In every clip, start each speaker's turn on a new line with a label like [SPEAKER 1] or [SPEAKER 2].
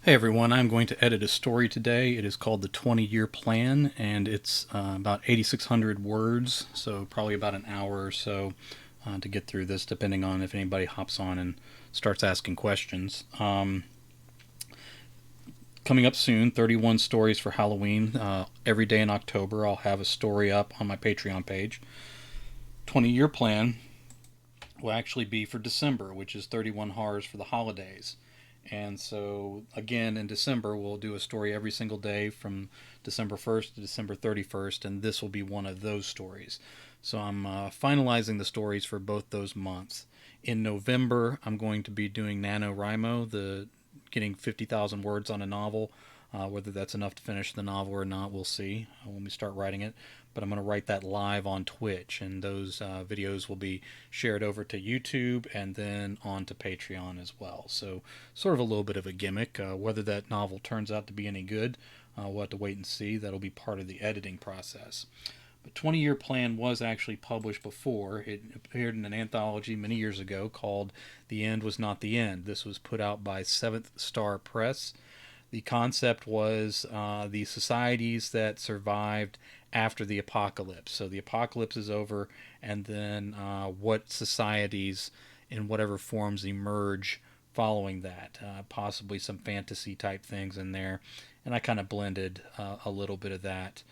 [SPEAKER 1] Hey everyone, I'm going to edit a story today. It is called The 20-Year Plan, and it's about 8,600 words, so probably about an hour or so to get through this, depending on if anybody hops on and starts asking questions. Coming up soon, 31 stories for Halloween. Every day in October, I'll have a story up on my Patreon page. 20-Year Plan will actually be for December, which is 31 horrors for the holidays. And so, again, in December, we'll do a story every single day from December 1st to December 31st, and this will be one of those stories. So, I'm finalizing the stories for both those months. In November, I'm going to be doing NaNoWriMo, the getting 50,000 words on a novel. Whether that's enough to finish the novel or not, we'll see when we start writing it. But I'm going to write that live on Twitch, and those videos will be shared over to YouTube and then onto Patreon as well. So, sort of a little bit of a gimmick. Whether that novel turns out to be any good, we'll have to wait and see. That'll be part of the editing process. But 20-Year Plan was actually published before. It appeared in an anthology many years ago called The End Was Not the End. This was put out by Seventh Star Press. The concept was the societies that survived after the apocalypse. So the apocalypse is over, and then what societies in whatever forms emerge following that. Possibly some fantasy type things in there. And I kind of blended a little bit of that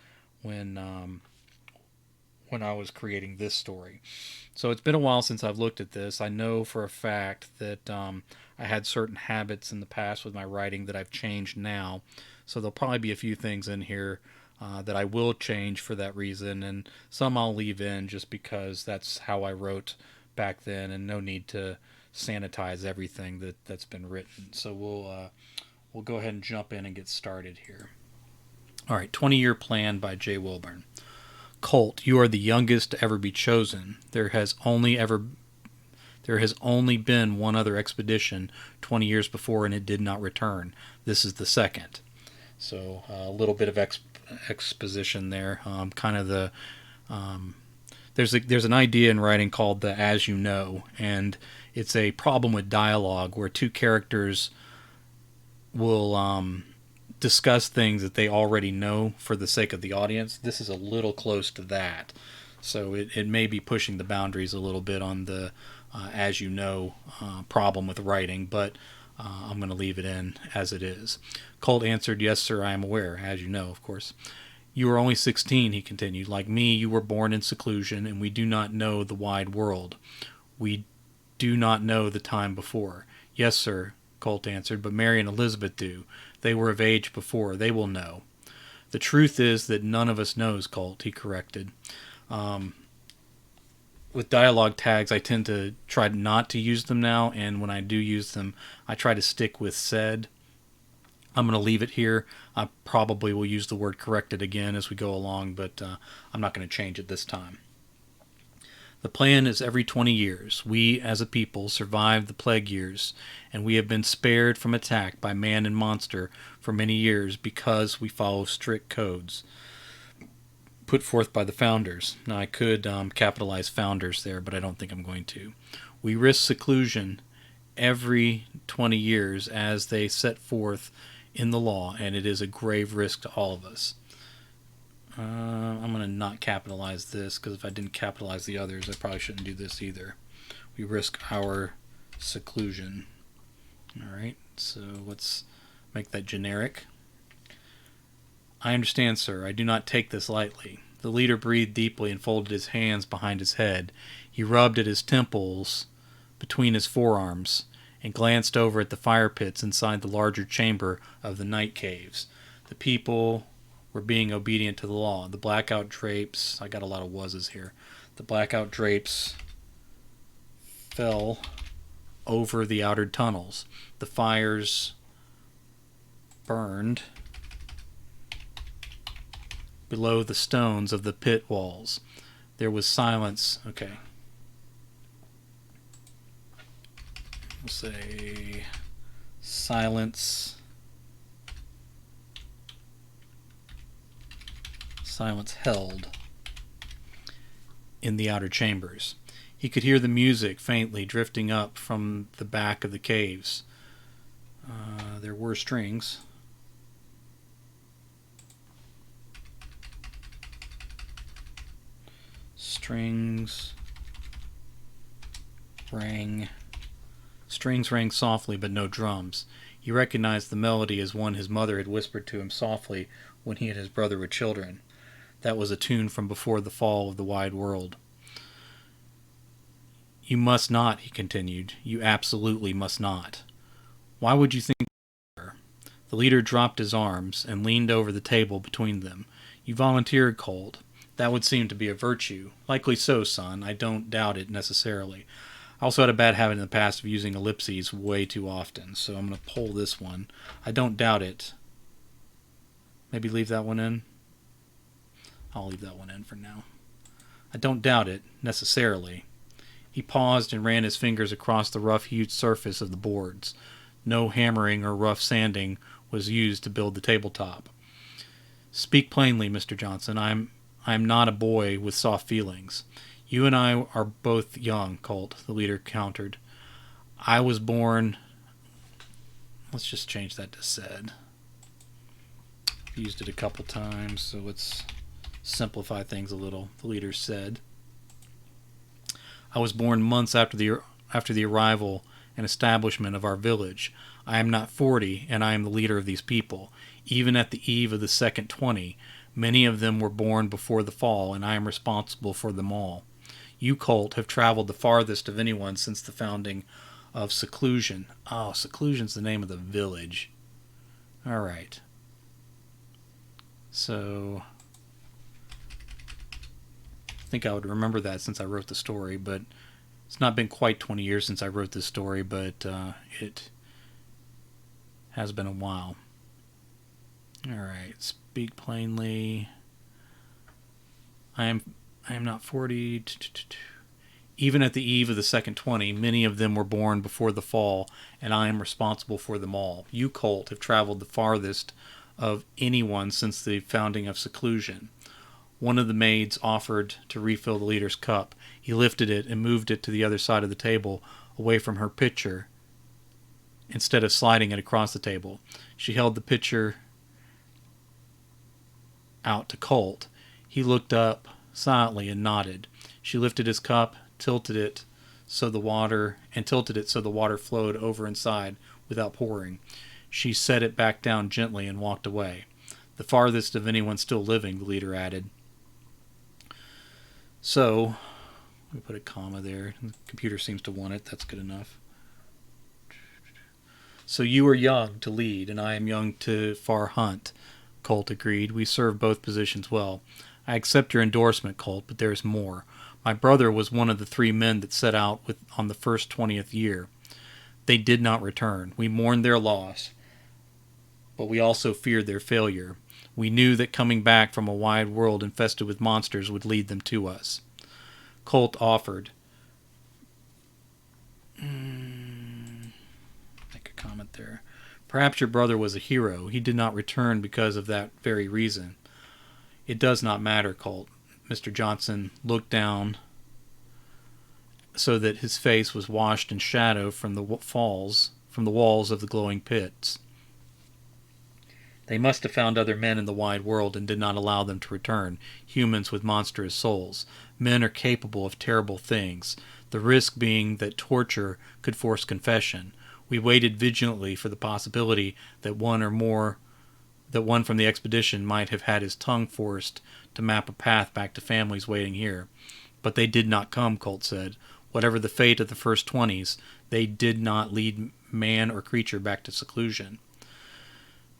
[SPEAKER 1] when when I was creating this story. So it's been a while since I've looked at this. I know for a fact that I had certain habits in the past with my writing that I've changed now. So there'll probably be a few things in here that I will change for that reason, and some I'll leave in just because that's how I wrote back then, and no need to sanitize everything that's been written. So we'll go ahead and jump in and get started here. All right, 20-Year Plan by Jay Wilburn. Colt, you are the youngest to ever be chosen. There has only been one other expedition 20 years before, and it did not return. This is the second. So a little bit of exposition there. Kind of the there's an idea in writing called the as you know, and it's a problem with dialogue where two characters will discuss things that they already know for the sake of the audience. This is a little close to that. So it may be pushing the boundaries a little bit on the as you know problem with writing, but I'm going to leave it in as it is. Colt answered, "Yes, sir, I am aware, as you know, of course." "You are only 16, he continued. "Like me, you were born in seclusion, and we do not know the wide world. We do not know the time before." "Yes, sir," Colt answered, "but Mary and Elizabeth do. They were of age before. They will know." "The truth is that none of us knows, Colt," he corrected. With dialogue tags, I tend to try not to use them now, and when I do use them, I try to stick with said. I'm going to leave it here. I probably will use the word corrected again as we go along, but I'm not going to change it this time. "The plan is every 20 years. We, as a people, survived the plague years, and we have been spared from attack by man and monster for many years because we follow strict codes put forth by the founders." Now, I could capitalize founders there, but I don't think I'm going to. "We risk seclusion every 20 years as they set forth in the law, and it is a grave risk to all of us." I'm going to not capitalize this, because if I didn't capitalize the others, I probably shouldn't do this either. "We risk our seclusion." Alright, so let's make that generic. "I understand, sir. I do not take this lightly." The leader breathed deeply and folded his hands behind his head. He rubbed at his temples between his forearms and glanced over at the fire pits inside the larger chamber of the night caves. The people were being obedient to the law. The blackout drapes, I got a lot of was's here. The blackout drapes fell over the outer tunnels. The fires burned below the stones of the pit walls. There was silence. Okay. We'll say silence. Silence held in the outer chambers. He could hear the music faintly drifting up from the back of the caves. there were strings. Strings rang softly, but no drums. He recognized the melody as one his mother had whispered to him softly when he and his brother were children. That was a tune from before the fall of the wide world. You must not, he continued. You absolutely must not. Why would you think? The leader dropped his arms and leaned over the table between them. You volunteered, Colt. That would seem to be a virtue. Likely so, son. I don't doubt it necessarily. I also had a bad habit in the past of using ellipses way too often, so I'm going to pull this one. I don't doubt it. Maybe leave that one in? I'll leave that one in for now. I don't doubt it, necessarily. He paused and ran his fingers across the rough-hewed surface of the boards. No hammering or rough sanding was used to build the tabletop. Speak plainly, Mr. Johnson. I am not a boy with soft feelings. You and I are both young, Colt, the leader countered. I was born... Let's just change that to said. I've used it a couple times, so let's simplify things a little. The leader said, I was born months after the arrival and establishment of our village. I am not 40, and I am the leader of these people. Even at the eve of the second 20, many of them were born before the fall, and I am responsible for them all. You, Colt, have traveled the farthest of anyone since the founding of Seclusion. Oh, Seclusion's the name of the village. All right. So, I think I would remember that since I wrote the story, but it's not been quite 20 years since I wrote this story, but it has been a while. All right, speak plainly. I am not 40. Even at the eve of the second 20, many of them were born before the fall, and I am responsible for them all. You, Colt, have traveled the farthest of anyone since the founding of Seclusion. One of the maids offered to refill the leader's cup. He lifted it and moved it to the other side of the table, away from her pitcher, instead of sliding it across the table. She held the pitcher out to Colt. He looked up silently and nodded. She lifted his cup, tilted it so the water flowed over inside without pouring. She set it back down gently and walked away. The farthest of anyone still living, the leader added. So, we put a comma there. The computer seems to want it. That's good enough. So you are young to lead, and I am young to far hunt, Colt agreed. We serve both positions well. I accept your endorsement, Colt, but there is more. My brother was one of the 3 men that set out on the first 20th year. They did not return. We mourned their loss, but we also feared their failure. We knew that coming back from a wide world infested with monsters would lead them to us. Colt offered. Make a comment there. Perhaps your brother was a hero. He did not return because of that very reason. It does not matter, Colt. Mr. Johnson looked down so that his face was washed in shadow from the walls of the glowing pits. They must have found other men in the wide world and did not allow them to return, humans with monstrous souls. Men are capable of terrible things, the risk being that torture could force confession. We waited vigilantly for the possibility that one from the expedition might have had his tongue forced to map a path back to families waiting here. But they did not come, Colt said. Whatever the fate of the first 20s, they did not lead man or creature back to Seclusion.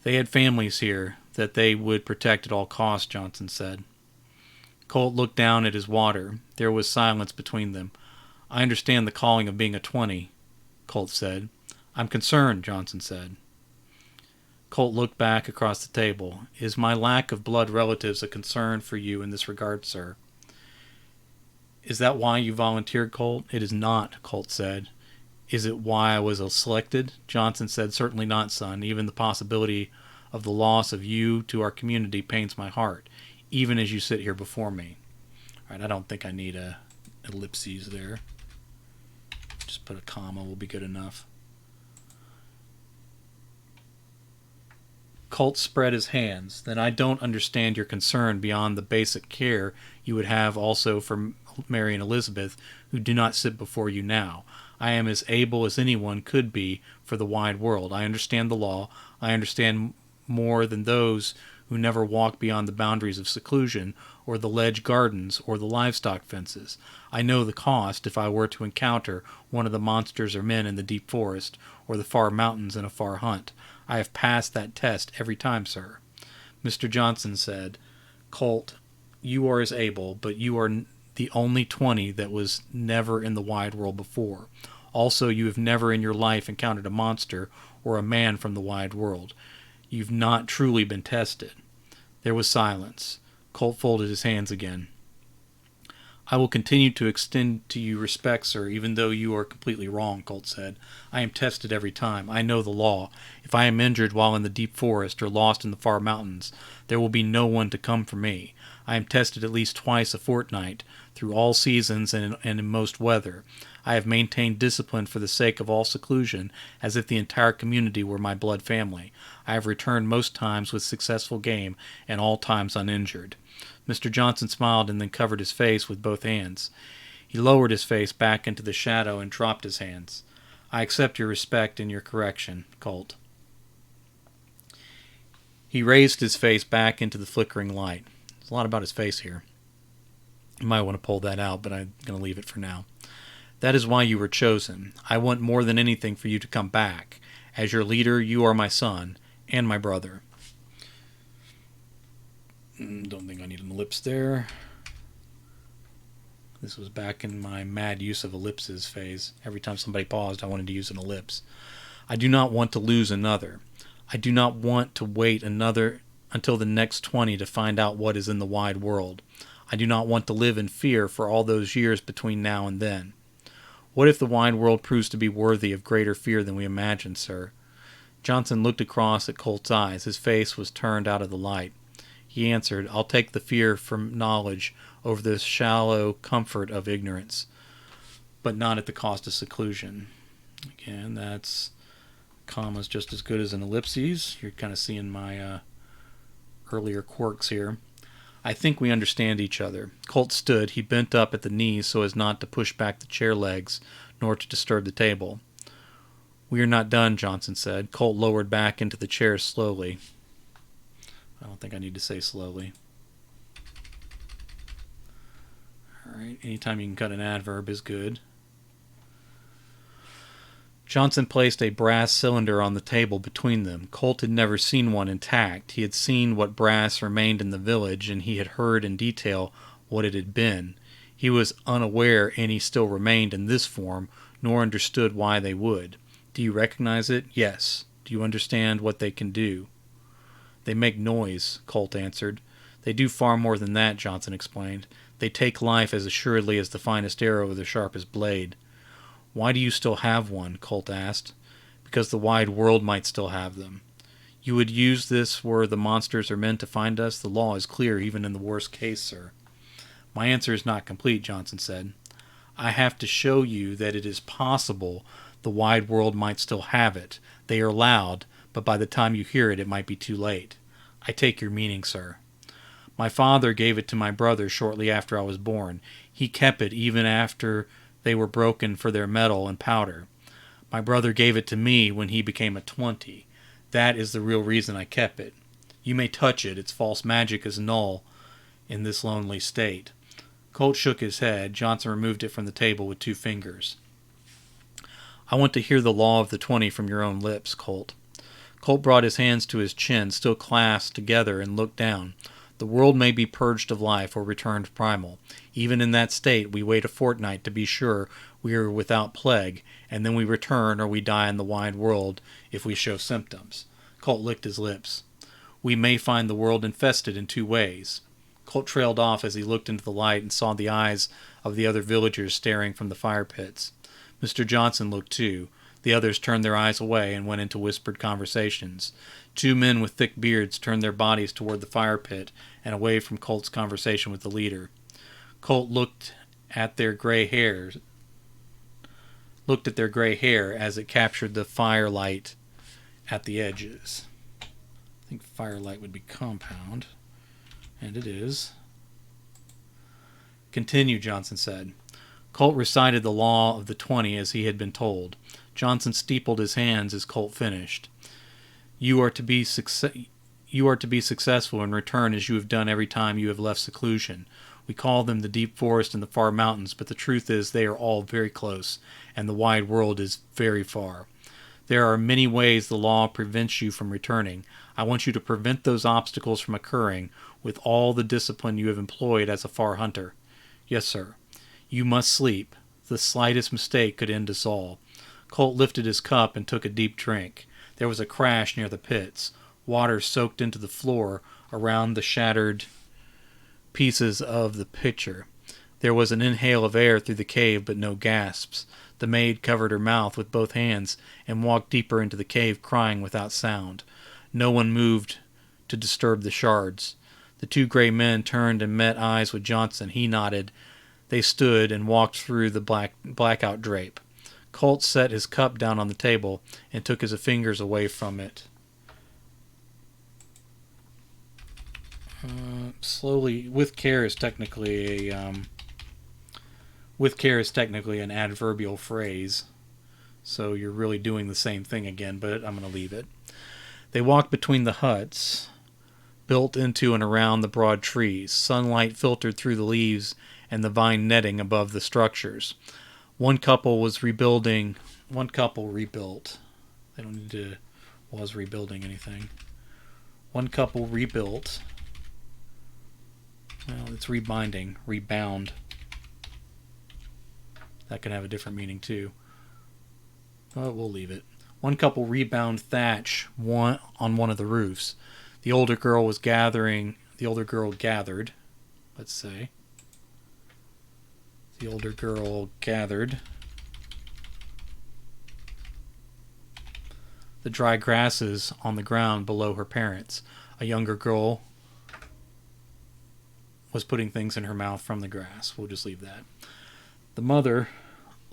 [SPEAKER 1] They had families here that they would protect at all costs, Johnson said. Colt looked down at his water. There was silence between them. I understand the calling of being a 20, Colt said. I'm concerned, Johnson said. Colt looked back across the table. Is my lack of blood relatives a concern for you in this regard, sir? Is that why you volunteered, Colt? It is not, Colt said. Is it why I was selected? Johnson said, certainly not, son. Even the possibility of the loss of you to our community pains my heart, even as you sit here before me. All right, I don't think I need a ellipses there. Just put a comma will be good enough. Colt spread his hands. Then I don't understand your concern beyond the basic care you would have also for Mary and Elizabeth, who do not sit before you now. I am as able as anyone could be for the wide world. I understand the law. I understand more than those who never walk beyond the boundaries of seclusion, or the ledge gardens, or the livestock fences. I know the cost if I were to encounter one of the monsters or men in the deep forest, or the far mountains in a far hunt. I have passed that test every time, sir. Mr. Johnson said, Colt, you are as able, but you are the only 20 that was never in the wide world before. Also, you have never in your life encountered a monster or a man from the wide world. You've not truly been tested. There was silence. Colt folded his hands again. I will continue to extend to you respect, sir, even though you are completely wrong, Colt said. I am tested every time. I know the law. If I am injured while in the deep forest or lost in the far mountains, there will be no one to come for me. I am tested at least twice a fortnight, through all seasons and in most weather. I have maintained discipline for the sake of all seclusion, as if the entire community were my blood family. I have returned most times with successful game, and all times uninjured. Mr. Johnson smiled and then covered his face with both hands. He lowered his face back into the shadow and dropped his hands. I accept your respect and your correction, Colt. He raised his face back into the flickering light. There's a lot about his face here. You might want to pull that out, but I'm going to leave it for now. That is why you were chosen. I want more than anything for you to come back. As your leader, you are my son and my brother. Don't think I need an ellipse there. This was back in my mad use of ellipses phase. Every time somebody paused, I wanted to use an ellipse. I do not want to lose another. I do not want to wait another until the next 20 to find out what is in the wide world. I do not want to live in fear for all those years between now and then. What if the wide world proves to be worthy of greater fear than we imagine, sir? Johnson looked across at Colt's eyes. His face was turned out of the light. He answered, I'll take the fear from knowledge over the shallow comfort of ignorance, but not at the cost of seclusion. Again, that's commas just as good as an ellipses. You're kind of seeing my earlier quirks here. I think we understand each other. Colt stood. He bent up at the knees so as not to push back the chair legs, nor to disturb the table. We are not done, Johnson said. Colt lowered back into the chair slowly. I don't think I need to say slowly. Alright, anytime you can cut an adverb is good. Johnson placed a brass cylinder on the table between them. Colt had never seen one intact. He had seen what brass remained in the village, and he had heard in detail what it had been. He was unaware any still remained in this form, nor understood why they would. Do you recognize it? Yes. Do you understand what they can do? They make noise, Colt answered. They do far more than that, Johnson explained. They take life as assuredly as the finest arrow or the sharpest blade. Why do you still have one? Colt asked. Because the wide world might still have them. You would use this were the monsters or men to find us? The law is clear even in the worst case, sir. My answer is not complete, Johnson said. I have to show you that it is possible the wide world might still have it. They are loud, but by the time you hear it, it might be too late. I take your meaning, sir. My father gave it to my brother shortly after I was born. He kept it even after they were broken for their metal and powder. My brother gave it to me when he became a 20. That is the real reason I kept it. You may touch it. Its false magic is null in this lonely state. Colt shook his head. Johnson removed it from the table with 2 fingers. I want to hear the law of the 20 from your own lips, Colt. Colt brought his hands to his chin, still clasped together, and looked down. The world may be purged of life or returned primal. Even in that state, we wait a fortnight to be sure we are without plague, and then we return or we die in the wide world if we show symptoms. Colt licked his lips. We may find the world infested in 2 ways. Colt trailed off as he looked into the light and saw the eyes of the other villagers staring from the fire pits. Mr. Johnson looked too. The others turned their eyes away and went into whispered conversations. 2 men with thick beards turned their bodies toward the fire pit and away from Colt's conversation with the leader. Colt looked at their gray hair as it captured the firelight at the edges. I think firelight would be compound. And it is. Continue, Johnson said. Colt recited the law of the 20 as he had been told. Johnson steepled his hands as Colt finished. You are to be successful in return as you have done every time you have left seclusion. We call them the deep forest and the far mountains, but the truth is they are all very close, and the wide world is very far. There are many ways the law prevents you from returning. I want you to prevent those obstacles from occurring with all the discipline you have employed as a far hunter. Yes, sir. You must sleep. The slightest mistake could end us all. Colt lifted his cup and took a deep drink. There was a crash near the pits. Water soaked into the floor around the shattered pieces of the pitcher. There was an inhale of air through the cave, but no gasps. The maid covered her mouth with both hands and walked deeper into the cave, crying without sound. No one moved to disturb the shards. The two gray men turned and met eyes with Johnson. He nodded. They stood and walked through the blackout drape. Colt set his cup down on the table and took his fingers away from it. Slowly, with care is technically an adverbial phrase, so you're really doing the same thing again, but I'm going to leave it. They walked between the huts, built into and around the broad trees. Sunlight filtered through the leaves and the vine netting above the structures. One couple rebuilt. They don't need to was rebuilding anything. One couple rebuilt. Well, it's rebinding, rebound. That can have a different meaning too. But we'll leave it. One couple rebound thatch on one of the roofs. The older girl gathered. Let's say. The older girl gathered the dry grasses on the ground below her parents. A younger girl was putting things in her mouth from the grass. We'll just leave that. The mother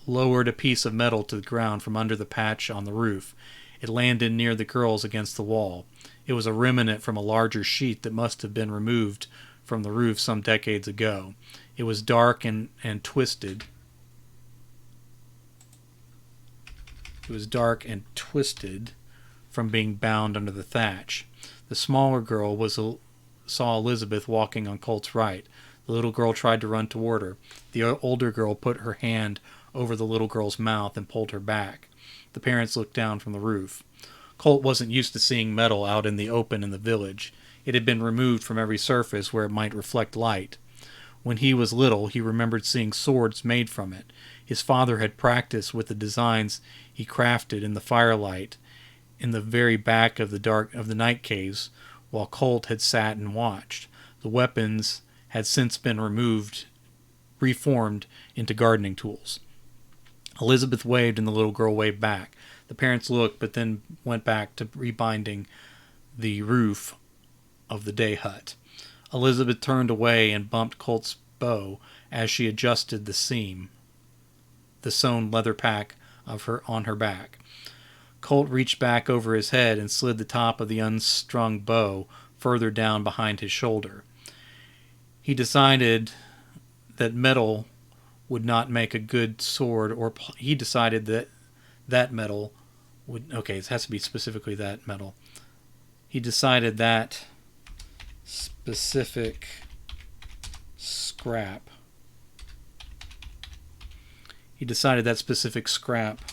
[SPEAKER 1] lowered a piece of metal to the ground from under the patch on the roof. It landed near the girls against the wall. It was a remnant from a larger sheet that must have been removed from the roof some decades ago. It was dark and twisted. It was dark and twisted from being bound under the thatch. The smaller girl saw Elizabeth walking on Colt's right. The little girl tried to run toward her. The older girl put her hand over the little girl's mouth and pulled her back. The parents looked down from the roof. Colt wasn't used to seeing metal out in the open in the village. It had been removed from every surface where it might reflect light. When he was little, he remembered seeing swords made from it. His father had practiced with the designs he crafted in the firelight in the very back of the night caves, while Colt had sat and watched. The weapons had since been reformed into gardening tools. Elizabeth waved and the little girl waved back. The parents looked, but then went back to rebinding the roof of the day hut. Elizabeth turned away and bumped Colt's bow as she adjusted the seam, the sewn leather pack on her back. Colt reached back over his head and slid the top of the unstrung bow further down behind his shoulder. He decided that metal would not make a good sword, he decided that metal would... Okay, it has to be specifically that metal. He decided that specific scrap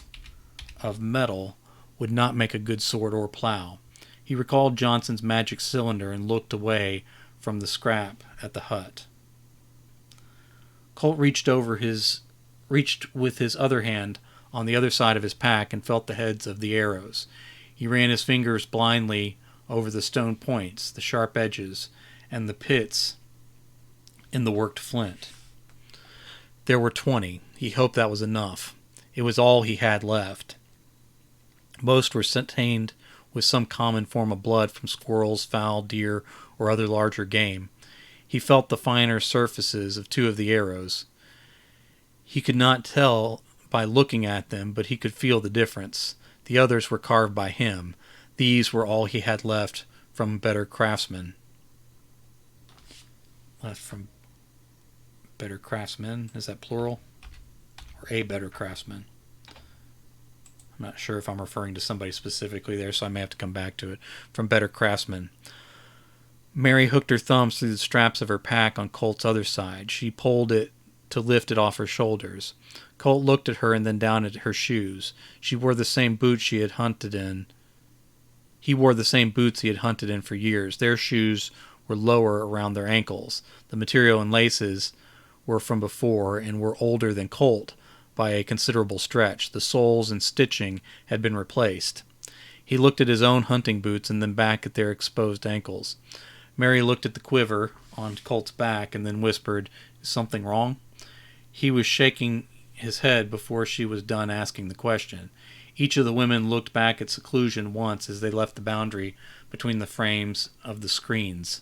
[SPEAKER 1] of metal would not make a good sword or plow. He recalled Johnson's magic cylinder and looked away from the scrap at the hut. Colt reached with his other hand on the other side of his pack and felt the heads of the arrows. He ran his fingers blindly over the stone points, the sharp edges, and the pits in the worked flint. There were 20. He hoped that was enough. It was all he had left. Most were stained with some common form of blood from squirrels, fowl, deer, or other larger game. He felt the finer surfaces of 2 of the arrows. He could not tell by looking at them, but he could feel the difference. The others were carved by him. These were all he had left from Better Craftsman. From Better Craftsman, is that plural? Or a Better Craftsman? I'm not sure if I'm referring to somebody specifically there, so I may have to come back to it. From Better Craftsman. Mary hooked her thumbs through the straps of her pack on Colt's other side. She pulled it to lift it off her shoulders. Colt looked at her and then down at her shoes. She wore the same boots she had hunted in. He wore the same boots he had hunted in for years. Their shoes were lower around their ankles. The material and laces were from before and were older than Colt by a considerable stretch. The soles and stitching had been replaced. He looked at his own hunting boots and then back at their exposed ankles. Mary looked at the quiver on Colt's back and then whispered, "Is something wrong?" He was shaking his head before she was done asking the question. Each of the women looked back at Seclusion once as they left the boundary between the frames of the screens.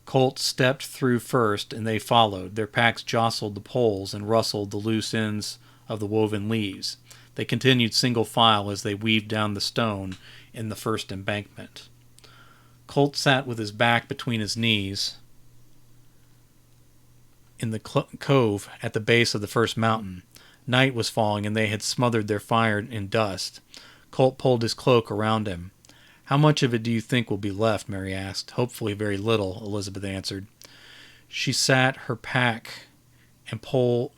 [SPEAKER 1] Colt stepped through first, and they followed. Their packs jostled the poles and rustled the loose ends of the woven leaves. They continued single file as they weaved down the stone in the first embankment. Colt sat with his back between his knees in the cove at the base of the first mountain. Night was falling, and they had smothered their fire in dust. Colt pulled his cloak around him. "How much of it do you think will be left?" Mary asked. "Hopefully very little," Elizabeth answered. She sat on her pack and pulled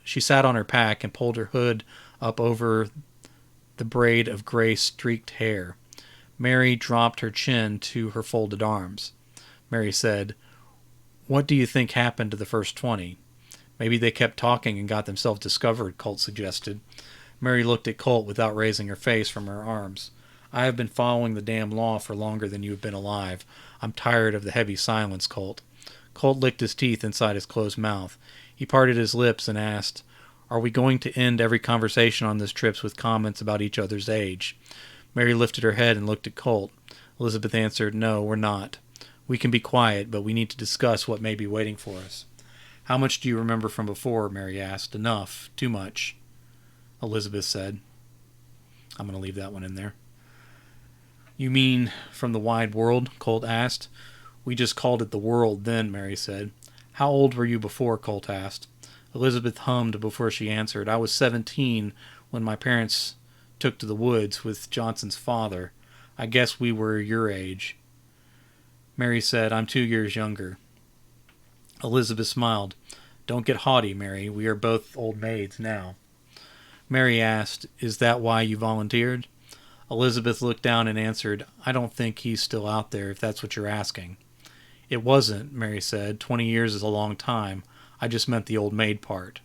[SPEAKER 1] her hood up over the braid of gray streaked hair. Mary dropped her chin to her folded arms. Mary said, "What do you think happened to the first 20? Maybe they kept talking and got themselves discovered," Colt suggested. Mary looked at Colt without raising her face from her arms. "I have been following the damn law for longer than you have been alive. I'm tired of the heavy silence, Colt." Colt licked his teeth inside his closed mouth. He parted his lips and asked, "Are we going to end every conversation on this trip with comments about each other's age?" Mary lifted her head and looked at Colt. Elizabeth answered, "No, we're not. We can be quiet, but we need to discuss what may be waiting for us." "How much do you remember from before?" Mary asked. "Enough. Too much," Elizabeth said. I'm going to leave that one in there. "You mean from the wide world?" Colt asked. "We just called it the world then," Mary said. "How old were you before?" Colt asked. Elizabeth hummed before she answered. "I was 17 when my parents took to the woods with Johnson's father. I guess we were your age." Mary said, "I'm 2 years younger." Elizabeth smiled. "Don't get haughty, Mary. We are both old maids now." Mary asked, "Is that why you volunteered?" Elizabeth looked down and answered, "I don't think he's still out there, if that's what you're asking." "It wasn't," Mary said. 20 years is a long time. I just meant the old maid part."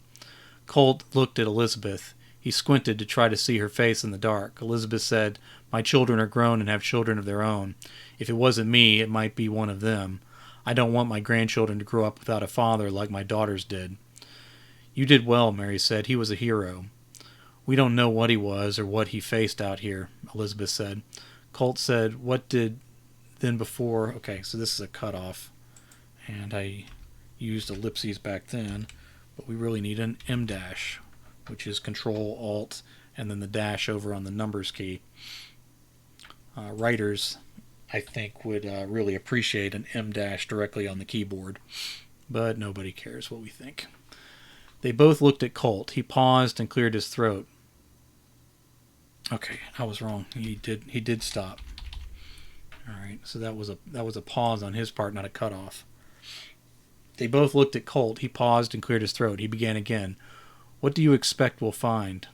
[SPEAKER 1] Colt looked at Elizabeth. He squinted to try to see her face in the dark. Elizabeth said, "My children are grown and have children of their own. If it wasn't me, it might be one of them. I don't want my grandchildren to grow up without a father like my daughters did." "You did well," Mary said. "He was a hero." "We don't know what he was or what he faced out here," Elizabeth said. Colt said, "What did then before?" Okay, so this is a cutoff, and I used ellipses back then, but we really need an M dash, which is Control Alt and then the dash over on the numbers key. Writers, I think, would really appreciate an M dash directly on the keyboard, but nobody cares what we think. They both looked at Colt. He paused and cleared his throat. Okay, I was wrong. He did stop. All right, so that was a pause on his part, not a cutoff. They both looked at Colt. He paused and cleared his throat. He began again. "What do you expect we'll find?"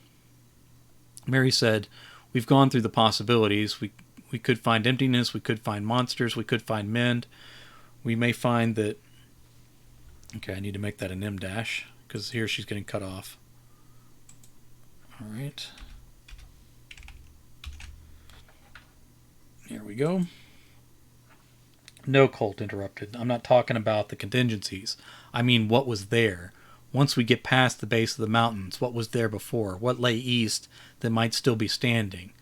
[SPEAKER 1] Mary said, "We've gone through the possibilities. We could find emptiness. We could find monsters. We could find men. We may find that..." Okay, I need to make that an M dash because here she's getting cut off. All right. Here we go. "No," Colt interrupted. "I'm not talking about the contingencies. I mean what was there. Once we get past the base of the mountains, what was there before? What lay east that might still be standing?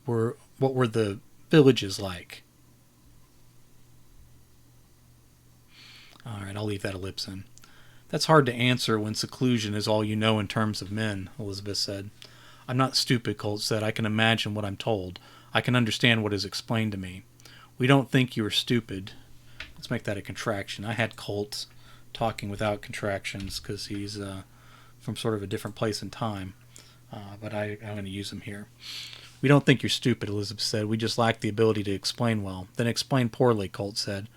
[SPEAKER 1] What were the villages like?" All right, I'll leave that ellipse in. "That's hard to answer when seclusion is all you know in terms of men," Elizabeth said. "I'm not stupid," Colt said. "I can imagine what I'm told. I can understand what is explained to me. We don't think you are stupid. Let's make that a contraction. I had Colt talking without contractions because he's from sort of a different place and time. But I'm going to use him here. We don't think you're stupid, Elizabeth said. We just lack the ability to explain well. Then explain poorly, Colt said.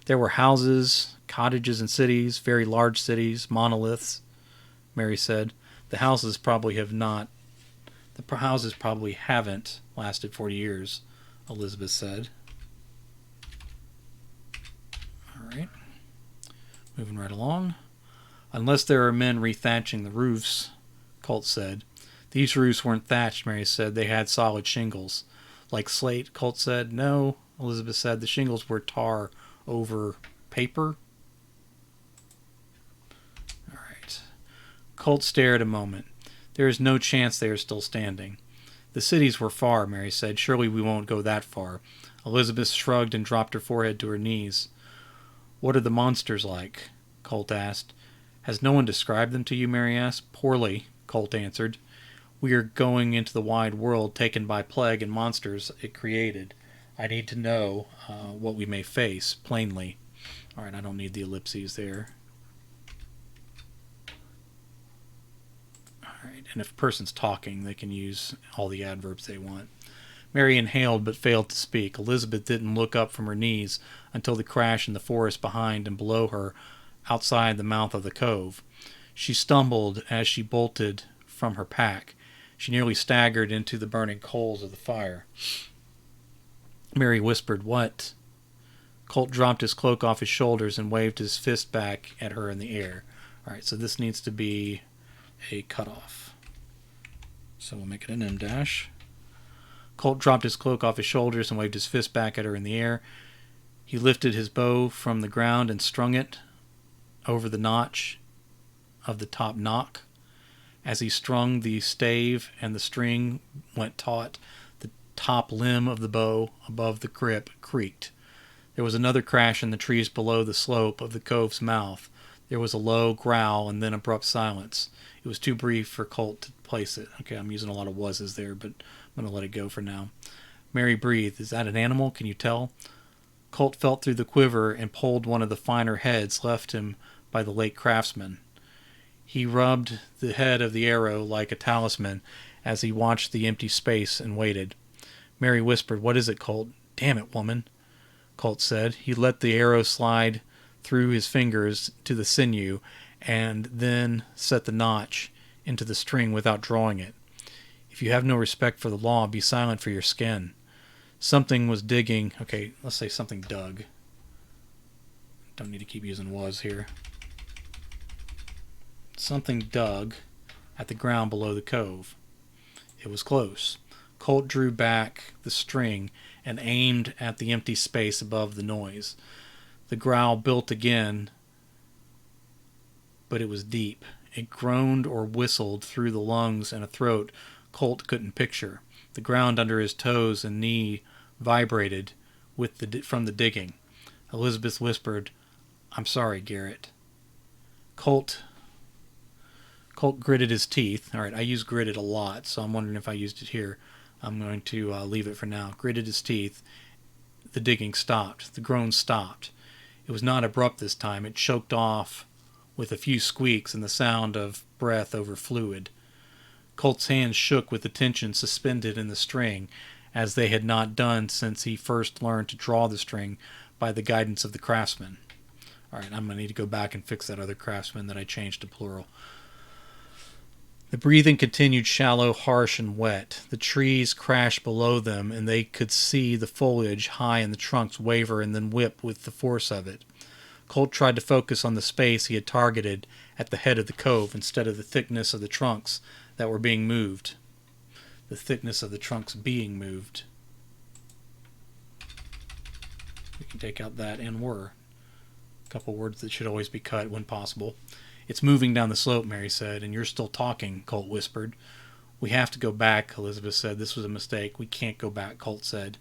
[SPEAKER 1] There were houses, cottages in cities, very large cities, monoliths, Mary said. The houses probably haven't lasted 40 years, Elizabeth said. All right. Moving right along. Unless there are men rethatching the roofs, Colt said. These roofs weren't thatched, Mary said. They had solid shingles. Like slate, Colt said. No, Elizabeth said. The shingles were tar over paper. All right. Colt stared a moment. There is no chance they are still standing. The cities were far, Mary said. Surely we won't go that far. Elizabeth shrugged and dropped her forehead to her knees. What are the monsters like? Colt asked. Has no one described them to you? Mary asked. Poorly, Colt answered. We are going into the wide world taken by plague and monsters it created. I need to know what we may face, plainly. All right, I don't need the ellipses there. All right, and if a person's talking, they can use all the adverbs they want. Mary inhaled but failed to speak. Elizabeth didn't look up from her knees until the crash in the forest behind and below her, outside the mouth of the cove. She stumbled as she bolted from her pack. She nearly staggered into the burning coals of the fire. Mary whispered, What? Colt dropped his cloak off his shoulders and waved his fist back at her in the air. All right, so this needs to be a cutoff. So we'll make it an M dash. Colt dropped his cloak off his shoulders and waved his fist back at her in the air. He lifted his bow from the ground and strung it over the notch of the top knock. As he strung the stave and the string went taut, the top limb of the bow above the grip creaked. There was another crash in the trees below the slope of the cove's mouth. There was a low growl and then abrupt silence. It was too brief for Colt to place it. Okay, I'm using a lot of was's there, but I'm going to let it go for now. Mary breathed. Is that an animal? Can you tell? Colt felt through the quiver and pulled one of the finer heads left him by the late craftsman. He rubbed the head of the arrow like a talisman as he watched the empty space and waited. Mary whispered, What is it, Colt? Damn it, woman, Colt said. He let the arrow slide through his fingers to the sinew and then set the notch into the string without drawing it. If you have no respect for the law, be silent for your skin. Something was digging. Okay, let's say something dug. Don't need to keep using was here. Something dug at the ground below the cove. It was close. Colt drew back the string and aimed at the empty space above the noise. The growl built again, but it was deep. It groaned or whistled through the lungs and a throat Colt couldn't picture. The ground under his toes and knee vibrated from the digging. Elizabeth whispered, I'm sorry, Garrett. Colt gritted his teeth. All right, I use gritted a lot, so I'm wondering if I used it here. I'm going to leave it for now. Gritted his teeth. The digging stopped. The groan stopped. It was not abrupt this time. It choked off with a few squeaks and the sound of breath over fluid. Colt's hands shook with the tension suspended in the string, as they had not done since he first learned to draw the string by the guidance of the craftsman. All right, I'm going to need to go back and fix that other craftsman that I changed to plural. The breathing continued shallow, harsh, and wet. The trees crashed below them, and they could see the foliage high in the trunks waver and then whip with the force of it. Colt tried to focus on the space he had targeted at the head of the cove instead of the thickness of the trunks that were being moved. The thickness of the trunks being moved. We can take out that and were. A couple words that should always be cut when possible. It's moving down the slope, Mary said, and you're still talking, Colt whispered. We have to go back, Elizabeth said. This was a mistake. We can't go back, Colt said.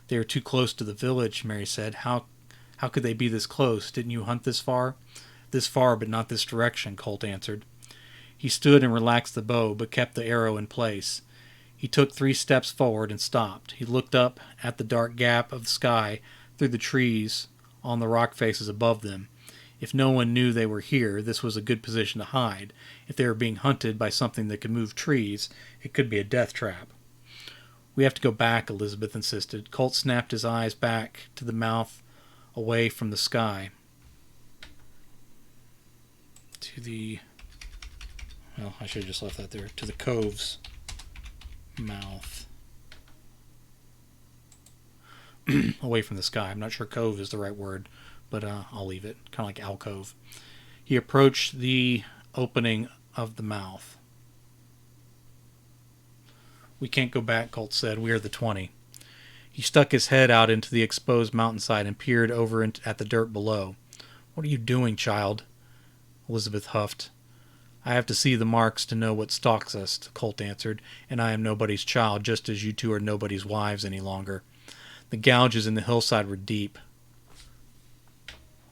[SPEAKER 1] They are too close to the village, Mary said. How could they be this close? Didn't you hunt this far? This far, but not this direction, Colt answered. He stood and relaxed the bow, but kept the arrow in place. He took 3 steps forward and stopped. He looked up at the dark gap of the sky through the trees on the rock faces above them. If no one knew they were here, this was a good position to hide. If they were being hunted by something that could move trees, it could be a death trap. We have to go back, Elizabeth insisted. Colt snapped his eyes back to the mouth away from the sky. To the... Well, I should have just left that there. To the cove's mouth. Away from the sky. I'm not sure cove is the right word, but I'll leave it. Kind of like alcove. He approached the opening of the mouth. We can't go back, Colt said. We are the 20. He stuck his head out into the exposed mountainside and peered over at the dirt below. What are you doing, child? Elizabeth huffed. I have to see the marks to know what stalks us, Colt answered, and I am nobody's child, just as you two are nobody's wives any longer. The gouges in the hillside were deep.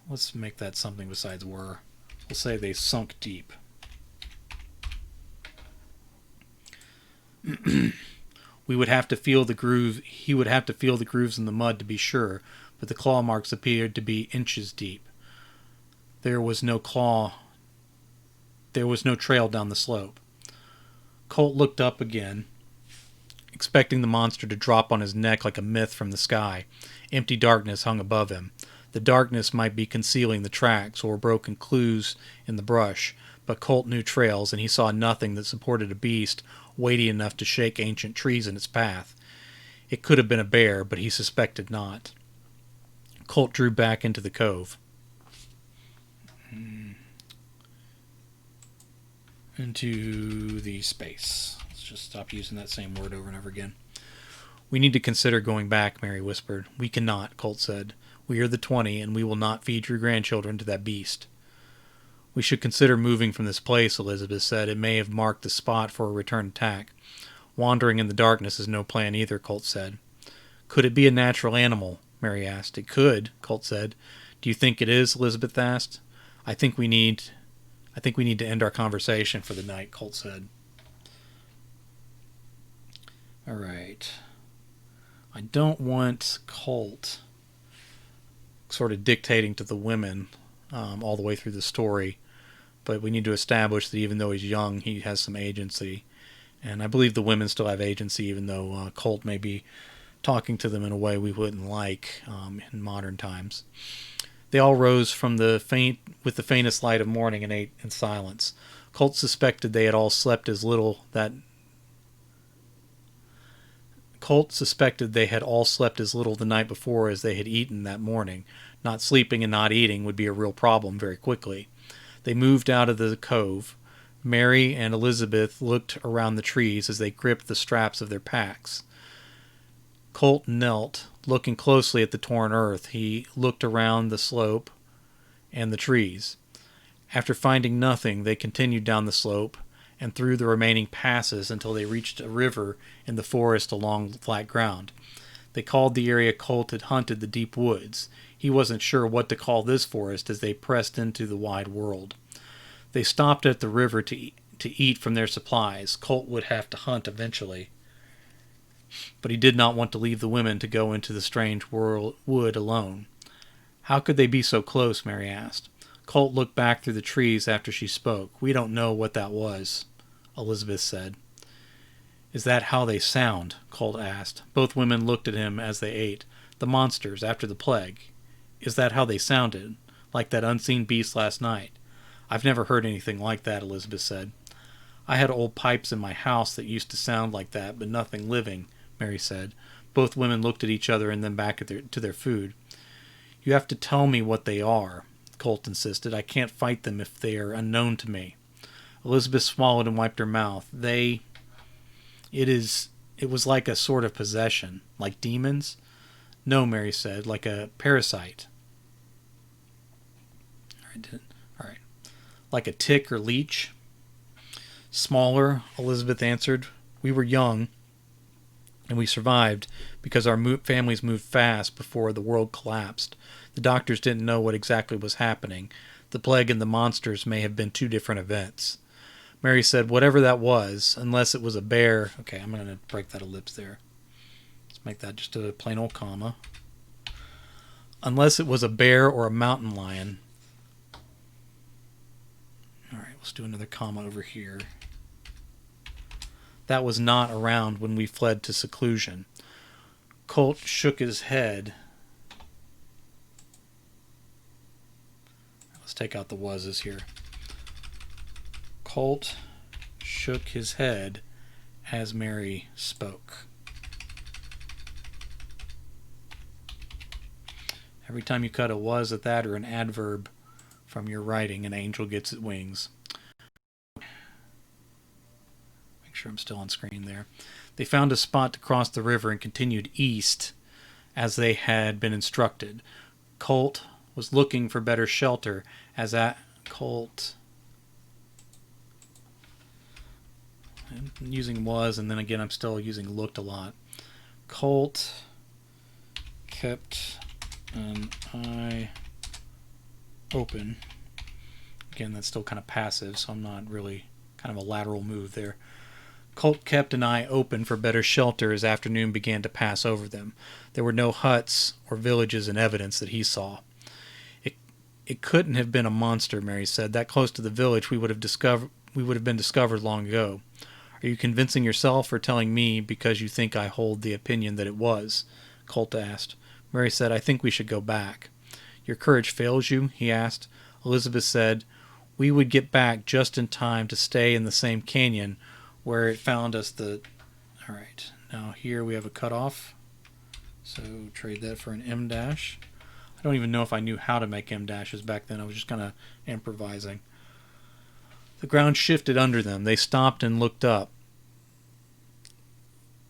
[SPEAKER 1] Let's make that something besides were. We'll say they sunk deep. We would have to feel the grooves. He would have to feel the grooves in the mud to be sure, but the claw marks appeared to be inches deep. There was no claw. There was no trail down the slope. Colt looked up again, expecting the monster to drop on his neck like a myth from the sky. Empty darkness hung above him. The darkness might be concealing the tracks or broken clues in the brush, but Colt knew trails, and he saw nothing that supported a beast weighty enough to shake ancient trees in its path. It could have been a bear, but he suspected not. Colt drew back into the cove. Into the space. Let's just stop using that same word over and over again. We need to consider going back, Mary whispered. We cannot, Colt said. We are the 20, and we will not feed your grandchildren to that beast. We should consider moving from this place, Elizabeth said. It may have marked the spot for a return attack. Wandering in the darkness is no plan either, Colt said. Could it be a natural animal? Mary asked. It could, Colt said. Do you think it is? Elizabeth asked. I think we need to end our conversation for the night, Colt said. All right. I don't want Colt sort of dictating to the women all the way through the story, but we need to establish that even though he's young, he has some agency. And I believe the women still have agency, even though Colt may be talking to them in a way we wouldn't like in modern times. They all rose with the faintest light of morning and ate in silence. Colt suspected they had all slept as little the night before as they had eaten that morning. Not sleeping and not eating would be a real problem very quickly. They moved out of the cove. Mary and Elizabeth looked around the trees as they gripped the straps of their packs. Colt knelt, looking closely at the torn earth. He looked around the slope and the trees. After finding nothing, they continued down the slope and through the remaining passes until they reached a river in the forest along flat ground. They called the area Colt had hunted the deep woods. He wasn't sure what to call this forest as they pressed into the wide world. They stopped at the river to eat from their supplies. Colt would have to hunt eventually, but he did not want to leave the women to go into the strange wood alone. How could they be so close? Mary asked. Colt looked back through the trees after she spoke. We don't know what that was, Elizabeth said. Is that how they sound? Colt asked. Both women looked at him as they ate. The monsters, after the plague. Is that how they sounded? Like that unseen beast last night? I've never heard anything like that, Elizabeth said. I had old pipes in my house that used to sound like that, but nothing living, Mary said. Both women looked at each other and then back to their food. You have to tell me what they are, Colt insisted. I can't fight them if they are unknown to me. Elizabeth swallowed and wiped her mouth. It was like a sort of possession. Like demons? No, Mary said, like a parasite. All right. Like a tick or leech? Smaller, Elizabeth answered. We were young, and we survived because our families moved fast before the world collapsed. The doctors didn't know what exactly was happening. The plague and the monsters may have been two different events. Mary said, whatever that was, unless it was a bear... Okay, I'm going to break that ellipse there. Let's make that just a plain old comma. unless it was a bear or a mountain lion. All right, let's do another comma over here. That was not around when we fled to seclusion. Colt shook his head. Let's take out the wases here. Colt shook his head as Mary spoke. Every time you cut a was at that or an adverb from your writing, an angel gets its wings. Make sure I'm still on screen there. They found a spot to cross the river and continued east as they had been instructed. Colt was looking for better shelter as at Colt. I'm using was, and then again I'm still using looked a lot. Colt kept an eye open. Again, that's still kind of passive, so I'm not really kind of a lateral move there. Colt kept an eye open for better shelter as afternoon began to pass over them. There were no huts or villages in evidence that he saw. It couldn't have been a monster, Mary said. That close to the village we would have been discovered long ago. Are you convincing yourself or telling me because you think I hold the opinion that it was? Colt asked. Mary said, I think we should go back. Your courage fails you? He asked. Elizabeth said, we would get back just in time to stay in the same canyon where it found us the... All right, now here we have a cutoff. So trade that for an M dash. I don't even know if I knew how to make M dashes back then. I was just kind of improvising. The ground shifted under them. They stopped and looked up.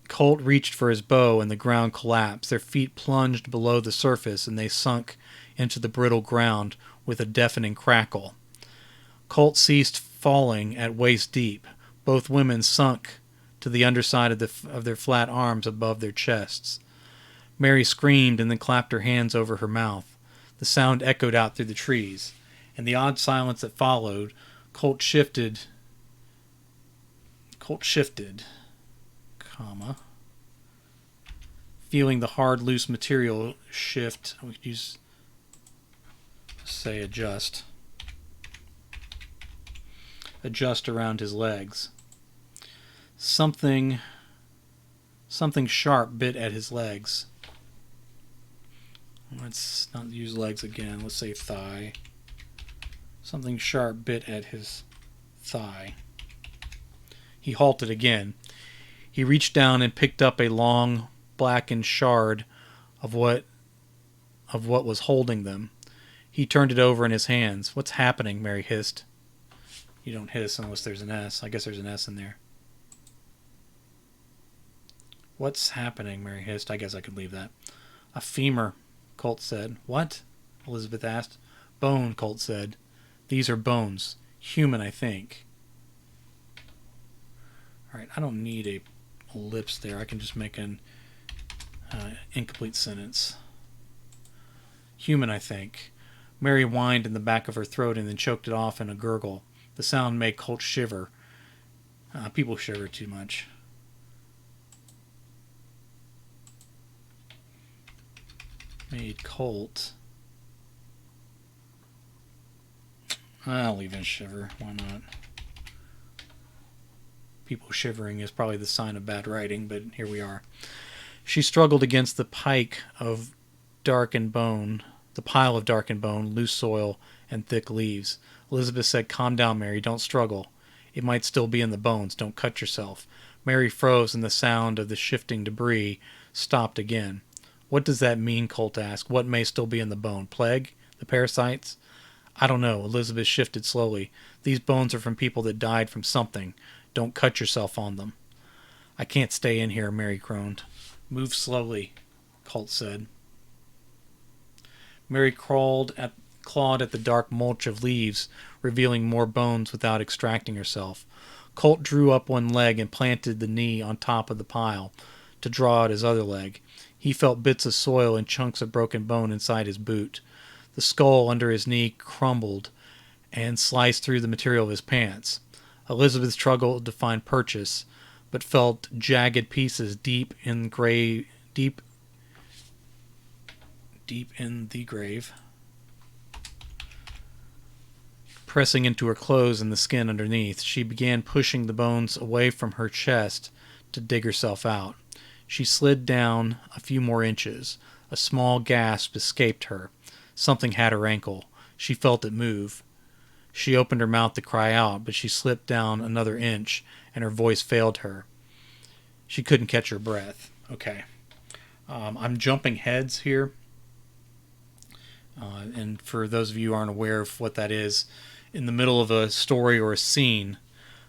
[SPEAKER 1] Colt reached for his bow and the ground collapsed. Their feet plunged below the surface and they sunk into the brittle ground with a deafening crackle. Colt ceased falling at waist deep. Both women sunk to the underside of their flat arms above their chests. Mary screamed and then clapped her hands over her mouth. The sound echoed out through the trees. In the odd silence that followed, Colt shifted, comma, feeling the hard, loose material shift. We could use, say, adjust around his legs. Something sharp bit at his legs. Let's not use legs again. Let's say thigh. Something sharp bit at his thigh. He halted again. He reached down and picked up a long, blackened shard of what was holding them. He turned it over in his hands. What's happening? Mary hissed. You don't hiss unless there's an S. I guess there's an S in there. What's happening? Mary hissed. I guess I could leave that. A femur, Colt said. What? Elizabeth asked. Bone, Colt said. These are bones. Human, I think. Alright, I don't need a ellipse there. I can just make an incomplete sentence. Human, I think. Mary whined in the back of her throat and then choked it off in a gurgle. The sound made Colt shiver. People shiver too much. Made Colt. I'll leave it shiver. Why not? People shivering is probably the sign of bad writing, but here we are. She struggled against the pile of darkened bone, loose soil, and thick leaves. Elizabeth said, Calm down, Mary. Don't struggle. It might still be in the bones. Don't cut yourself. Mary froze, and the sound of the shifting debris stopped again. What does that mean? Colt asked. What may still be in the bone? Plague? The parasites? I don't know. Elizabeth shifted slowly. These bones are from people that died from something. Don't cut yourself on them. I can't stay in here, Mary groaned. Move slowly, Colt said. Mary clawed at the dark mulch of leaves, revealing more bones without extracting herself. Colt drew up one leg and planted the knee on top of the pile to draw out his other leg. He felt bits of soil and chunks of broken bone inside his boot. The skull under his knee crumbled and sliced through the material of his pants. Elizabeth struggled to find purchase, but felt jagged pieces deep deep in the grave. Pressing into her clothes and the skin underneath, she began pushing the bones away from her chest to dig herself out. She slid down a few more inches. A small gasp escaped her. Something had her ankle. She felt it move. She opened her mouth to cry out, but she slipped down another inch, and her voice failed her. She couldn't catch her breath. Okay. I'm jumping heads here. And for those of you who aren't aware of what that is, in the middle of a story or a scene,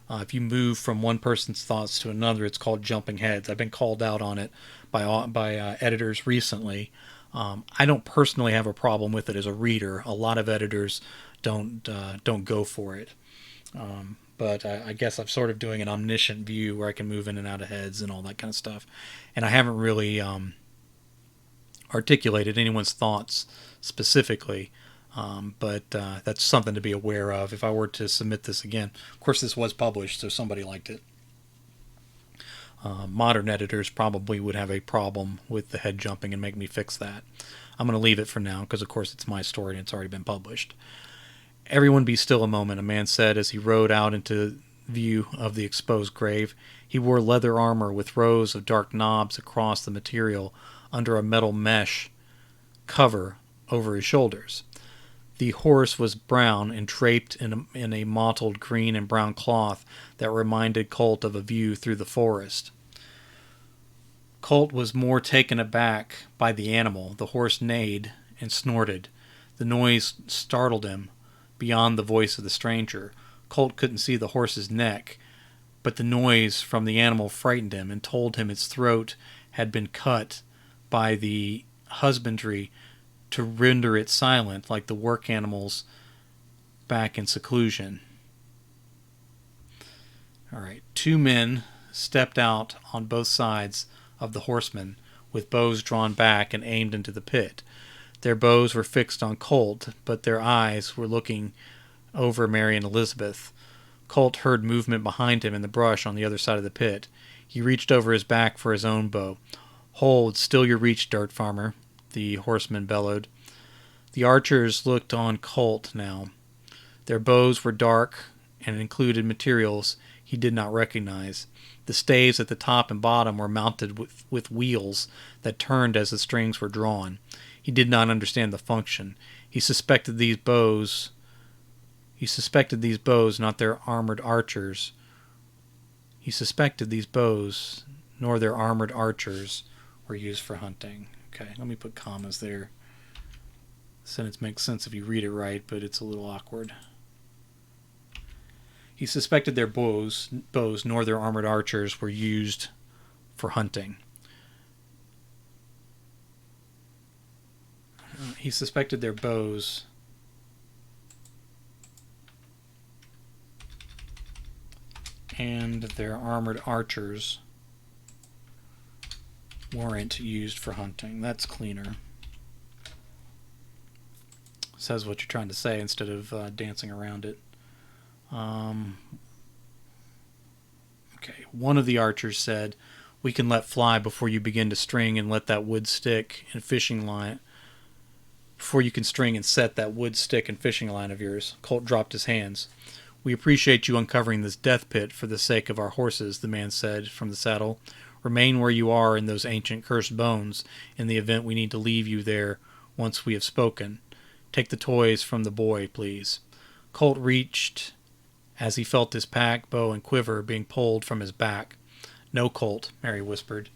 [SPEAKER 1] if you move from one person's thoughts to another, it's called jumping heads. I've been called out on it by editors recently. I don't personally have a problem with it as a reader. A lot of editors don't go for it. But I guess I'm sort of doing an omniscient view where I can move in and out of heads and all that kind of stuff. And I haven't really articulated anyone's thoughts specifically. But that's something to be aware of if I were to submit this again. Of course, this was published, so somebody liked it. Modern editors probably would have a problem with the head jumping and make me fix that. I'm going to leave it for now because, of course, it's my story and it's already been published. "Everyone be still a moment," a man said as he rode out into view of the exposed grave. He wore leather armor with rows of dark knobs across the material under a metal mesh cover over his shoulders. The horse was brown and draped in a mottled green and brown cloth that reminded Colt of a view through the forest. Colt was more taken aback by the animal. The horse neighed and snorted. The noise startled him beyond the voice of the stranger. Colt couldn't see the horse's neck, but the noise from the animal frightened him and told him its throat had been cut by the husbandry to render it silent like the work animals back in seclusion. All right, 2 men stepped out on both sides of the horseman with bows drawn back and aimed into the pit. Their bows were fixed on Colt, but their eyes were looking over Mary and Elizabeth. Colt heard movement behind him in the brush on the other side of the pit. He reached over his back for his own bow. "Hold still your reach, dirt farmer," the horseman bellowed. The archers looked on Colt now. Their bows were dark and included materials he did not recognize. The staves at the top and bottom were mounted with wheels that turned as the strings were drawn. He did not understand the function. He suspected these bows, not their armored archers. He suspected these bows, nor their armored archers, were used for hunting. Okay, let me put commas there. The sentence makes sense if you read it right, but it's a little awkward. He suspected their bows, nor their armored archers, were used for hunting. He suspected their bows and their armored archers weren't used for hunting. That's cleaner. Says what you're trying to say instead of dancing around it. Okay, one of the archers said, "We can let fly before you begin to string and let that wood stick and fishing line. Before you can string and set that wood stick and fishing line of yours." Colt dropped his hands. "We appreciate you uncovering this death pit for the sake of our horses," the man said from the saddle. "Remain where you are in those ancient cursed bones in the event we need to leave you there once we have spoken. Take the toys from the boy, please." Colt reached as he felt his pack, bow, and quiver being pulled from his back. "No, Colt," Mary whispered.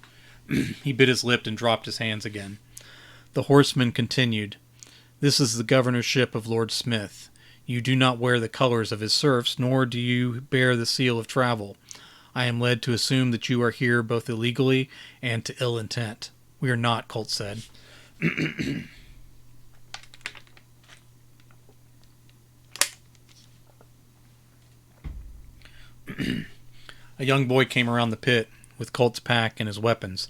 [SPEAKER 1] He bit his lip and dropped his hands again. The horseman continued, "This is the governorship of Lord Smith. You do not wear the colors of his serfs, nor do you bear the seal of travel. I am led to assume that you are here both illegally and to ill intent." "We are not," Colt said. A young boy came around the pit with Colt's pack and his weapons.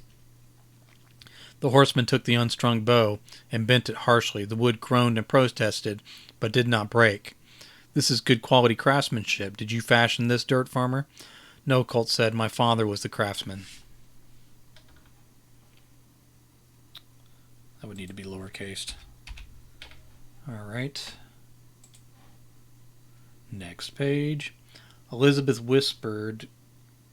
[SPEAKER 1] The horseman took the unstrung bow and bent it harshly. The wood groaned and protested, but did not break. "This is good quality craftsmanship. Did you fashion this, dirt farmer?" "No," Colt said. "My father was the craftsman." That would need to be lowercased. Alright. Next page. Elizabeth whispered,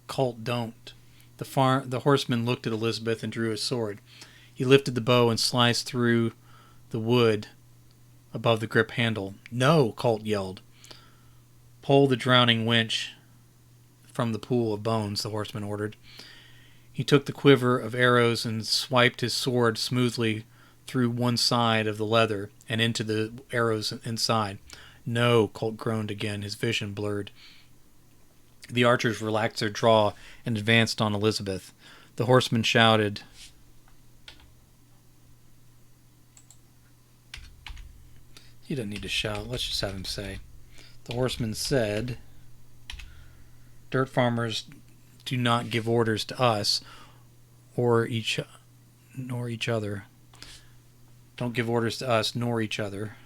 [SPEAKER 1] Colt, don't. The horseman looked at Elizabeth and drew his sword. He lifted the bow and sliced through the wood above the grip handle. No, Colt yelled. Pull the drowning wench from the pool of bones, the horseman ordered. He took the quiver of arrows and swiped his sword smoothly through one side of the leather and into the arrows inside. No, Colt groaned again, his vision blurred. The archers relaxed their draw and advanced on Elizabeth. The horseman shouted. He doesn't need to shout. Let's just have him say. The horseman said, dirt farmers do not give orders to us nor each other. Don't give orders to us nor each other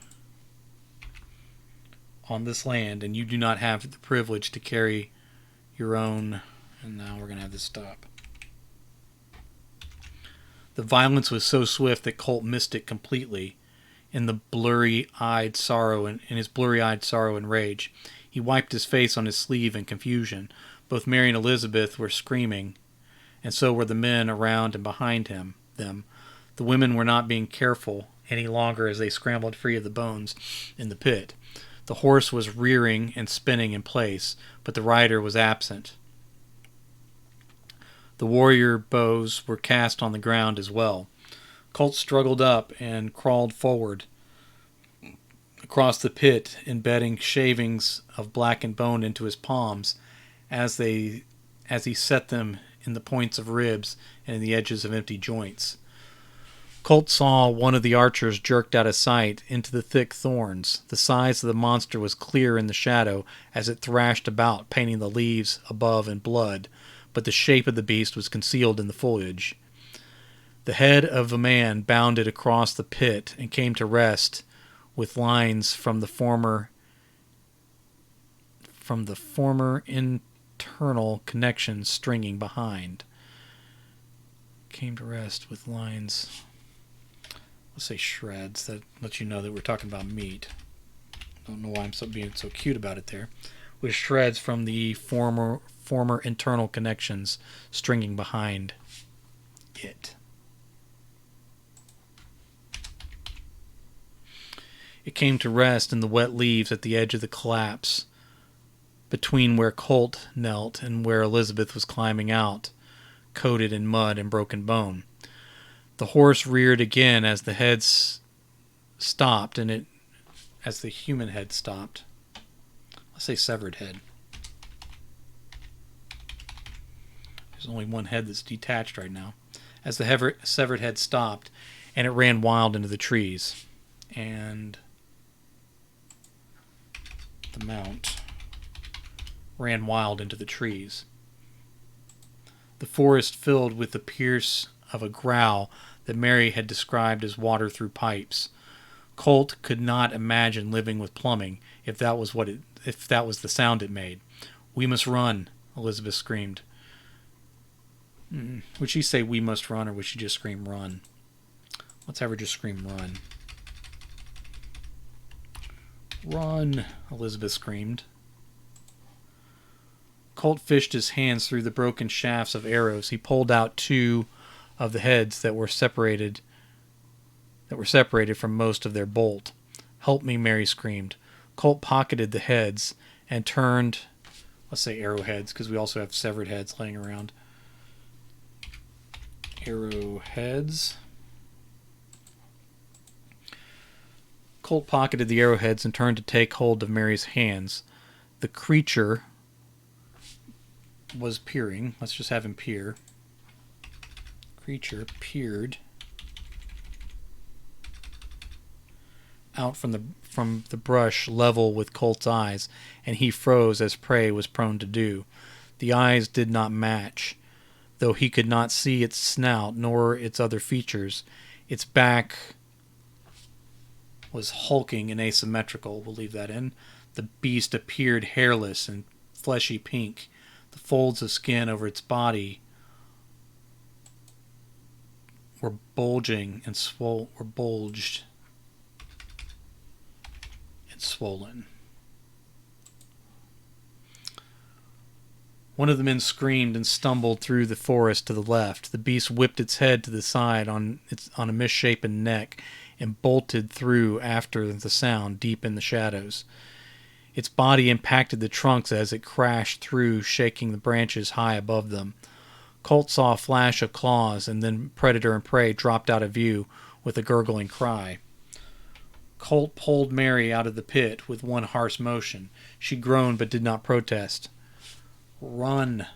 [SPEAKER 1] on this land, and you do not have the privilege to carry your own. And now we're going to have this stop. The violence was so swift that Colt missed it completely in his blurry-eyed sorrow and rage. He wiped his face on his sleeve in confusion. Both Mary and Elizabeth were screaming, and so were the men around and behind them. The women were not being careful any longer as they scrambled free of the bones in the pit. The horse was rearing and spinning in place, but the rider was absent. The warrior bows were cast on the ground as well. Colt struggled up and crawled forward across the pit, embedding shavings of blackened bone into his palms as he set them in the points of ribs and in the edges of empty joints. Colt saw one of the archers jerked out of sight into the thick thorns. The size of the monster was clear in the shadow as it thrashed about, painting the leaves above in blood, but the shape of the beast was concealed in the foliage. The head of a man bounded across the pit and came to rest with lines from the former internal connections stringing behind. Came to rest with lines, let's say shreds, that lets you know that we're talking about meat. Don't know why I'm being so cute about it there. With shreds from the former internal connections stringing behind it. It came to rest in the wet leaves at the edge of the collapse, between where Colt knelt and where Elizabeth was climbing out, coated in mud and broken bone. The horse reared again as the heads stopped, as the human head stopped. Let's say severed head. There's only one head that's detached right now. As the severed head stopped, and it ran wild into the trees. And the mount ran wild into the trees. The forest filled with the pierce of a growl that Mary had described as water through pipes. Colt could not imagine living with plumbing if that was the sound it made. "We must run," Elizabeth screamed. Would she say "we must run," or would she just scream "run"? Let's have her just scream "run." "Run," Elizabeth screamed. Colt fished his hands through the broken shafts of arrows. He pulled out two of the heads that were separated from most of their bolt. "Help me," Mary screamed. Colt pocketed the heads and turned, let's say arrowheads, because we also have severed heads laying around. Arrowheads. Colt pocketed the arrowheads and turned to take hold of Mary's hands. The creature was peering. Let's just have him peer. Creature peered out from the brush level with Colt's eyes, and he froze as prey was prone to do. The eyes did not match, though he could not see its snout nor its other features. Its back was hulking and asymmetrical. We'll leave that in. The beast appeared hairless and fleshy pink. The folds of skin over its body were bulging and bulged and swollen. One of the men screamed and stumbled through the forest to the left. The beast whipped its head to the side on a misshapen neck and bolted through after the sound deep in the shadows. Its body impacted the trunks as it crashed through, shaking the branches high above them. Colt saw a flash of claws, and then predator and prey dropped out of view with a gurgling cry. Colt pulled Mary out of the pit with one harsh motion. She groaned but did not protest. "Run,"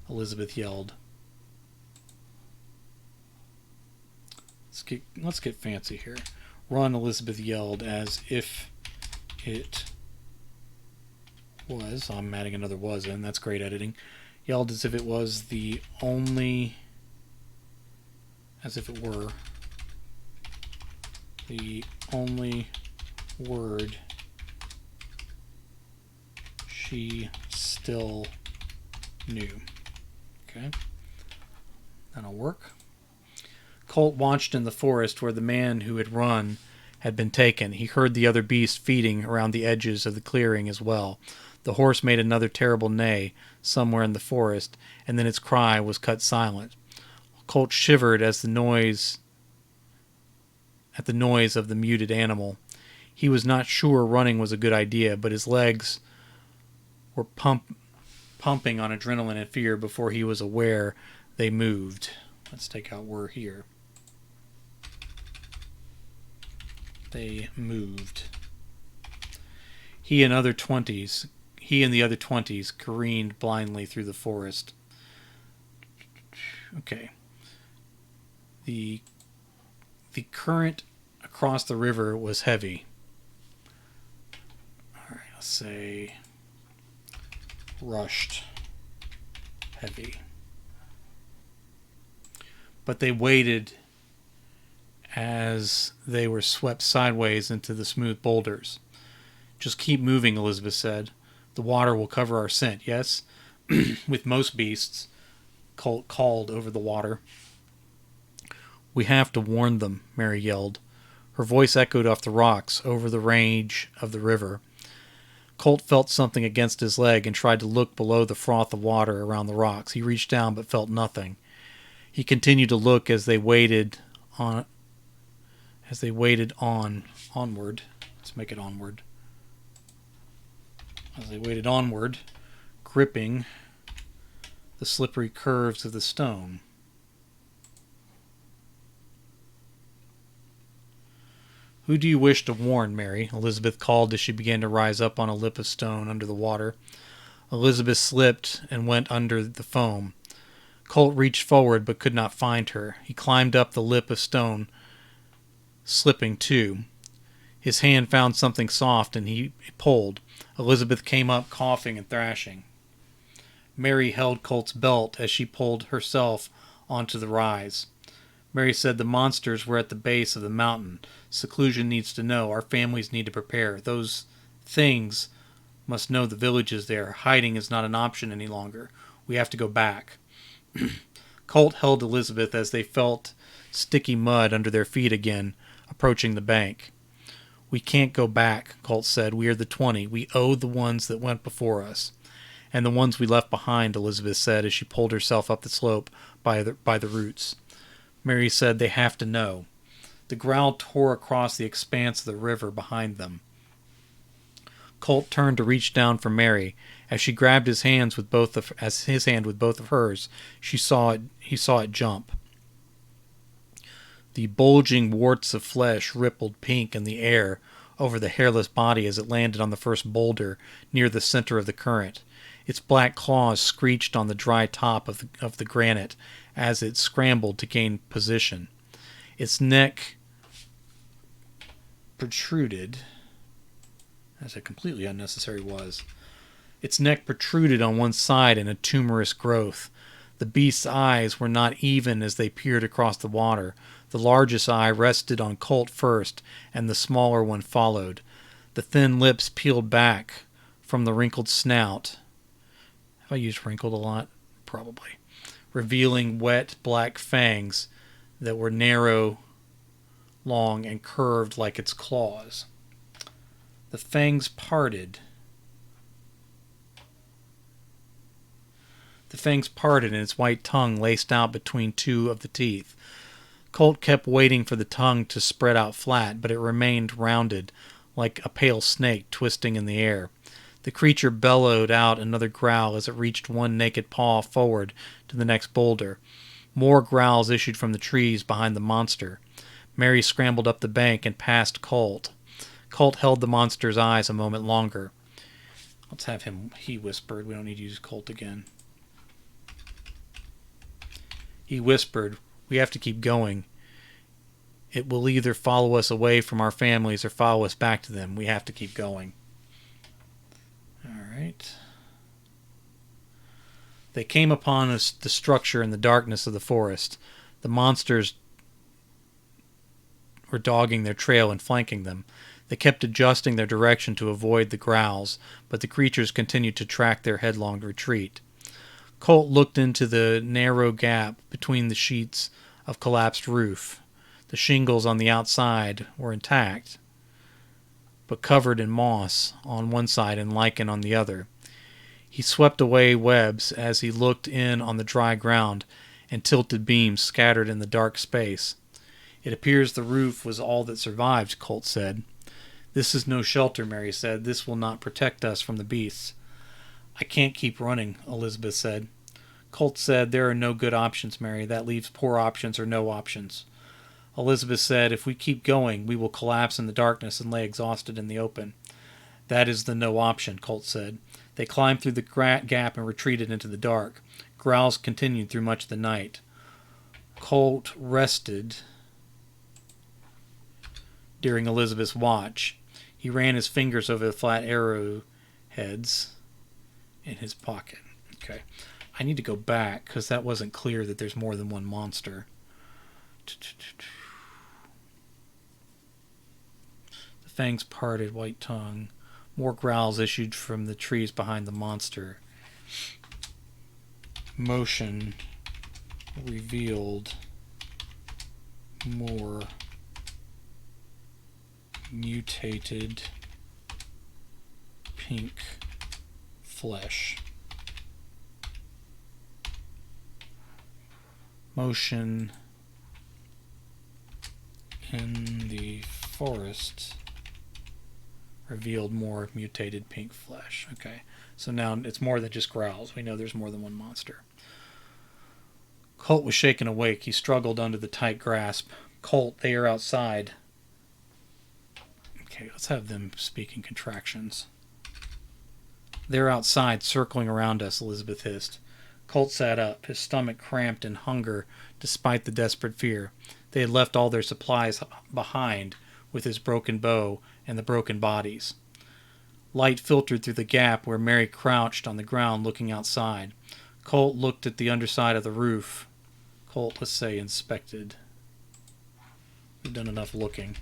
[SPEAKER 1] Elizabeth yelled. Let's get fancy here. "Run," Elizabeth yelled, as if it was, I'm adding another "was" in, that's great editing, yelled as if it was the only, as if it were the only word she still knew. Okay, that'll work. Colt watched in the forest where the man who had run had been taken. He heard the other beasts feeding around the edges of the clearing as well. The horse made another terrible neigh somewhere in the forest, and then its cry was cut silent. Colt shivered at the noise of the muted animal. He was not sure running was a good idea, but his legs were pumping on adrenaline and fear before he was aware they moved. Let's take out "were" here. They moved. He and the other 20s careened blindly through the forest. Okay. The current across the river was heavy. Alright, let's say rushed. Heavy. But they waited as they were swept sideways into the smooth boulders. "Just keep moving," Elizabeth said. "The water will cover our scent, yes?" With most beasts, Colt called over the water. "We have to warn them," Mary yelled. Her voice echoed off the rocks over the range of the river. Colt felt something against his leg and tried to look below the froth of water around the rocks. He reached down but felt nothing. He continued to look as they waited onward. Let's make it onward. As they waited onward, gripping the slippery curves of the stone. "Who do you wish to warn, Mary?" Elizabeth called as she began to rise up on a lip of stone under the water. Elizabeth slipped and went under the foam. Colt reached forward but could not find her. He climbed up the lip of stone, slipping too. His hand found something soft and he pulled. Elizabeth came up coughing and thrashing. Mary held Colt's belt as she pulled herself onto the rise. Mary said, "The monsters were at the base of the mountain. Seclusion needs to know. Our families need to prepare. Those things must know the village is there. Hiding is not an option any longer. We have to go back." Colt held Elizabeth as they felt sticky mud under their feet again, approaching the bank. "We can't go back," Colt said. "We are the 20. We owe the ones that went before us." "And the ones we left behind," Elizabeth said as she pulled herself up the slope by the roots. Mary said, "They have to know." The growl tore across the expanse of the river behind them. Colt turned to reach down for Mary. As she grabbed his hand with both of hers, he saw it jump. The bulging warts of flesh rippled pink in the air over the hairless body as it landed on the first boulder near the center of the current. Its black claws screeched on the dry top of the granite as it scrambled to gain position. Its neck protruded, as it completely unnecessary was. Its neck protruded on one side in a tumorous growth. The beast's eyes were not even as they peered across the water. The largest eye rested on Colt first, and the smaller one followed. The thin lips peeled back from the wrinkled snout. Have I used wrinkled a lot? Probably. revealing wet black fangs that were narrow, long, and curved like its claws. The fangs parted. The fangs parted and its white tongue laced out between two of the teeth. Colt kept waiting for the tongue to spread out flat, but it remained rounded, like a pale snake twisting in the air. The creature bellowed out another growl as it reached one naked paw forward to the next boulder. More growls issued from the trees behind the monster. Mary scrambled up the bank and past Colt. Colt held the monster's eyes a moment longer. Let's have him, he whispered. We don't need to use Colt again. He whispered, "We have to keep going. It will either follow us away from our families or follow us back to them. We have to keep going." All right. They came upon the structure in the darkness of the forest. The monsters were dogging their trail and flanking them. They kept adjusting their direction to avoid the growls, but the creatures continued to track their headlong retreat. Colt looked into the narrow gap between the sheets of collapsed roof. The shingles on the outside were intact, but covered in moss on one side and lichen on the other. He swept away webs as he looked in on the dry ground and tilted beams scattered in the dark space. "It appears the roof was all that survived," Colt said. "This is no shelter," Mary said. "This will not protect us from the beasts." "I can't keep running," Elizabeth said. Colt said, "There are no good options, Mary. That leaves poor options or no options." Elizabeth said, "If we keep going, we will collapse in the darkness and lay exhausted in the open." "That is the no option," Colt said. They climbed through the gap and retreated into the dark. Growls continued through much of the night. Colt rested during Elizabeth's watch. He ran his fingers over the flat arrow heads in his pocket. Okay. I need to go back because that wasn't clear that there's more than one monster. The fangs parted, white tongue. More growls issued from the trees behind the monster. Motion revealed more mutated pink flesh. Motion in the forest revealed more mutated pink flesh. Okay, so now it's more than just growls. We know there's more than one monster. Colt was shaken awake. He struggled under the tight grasp. "Colt, they are outside." Okay, let's have them speak in contractions. "They're outside, circling around us," Elizabeth hissed. Colt sat up, his stomach cramped in hunger despite the desperate fear. They had left all their supplies behind with his broken bow and the broken bodies. Light filtered through the gap where Mary crouched on the ground looking outside. Colt looked at the underside of the roof. Colt, let's say, inspected. We've done enough looking.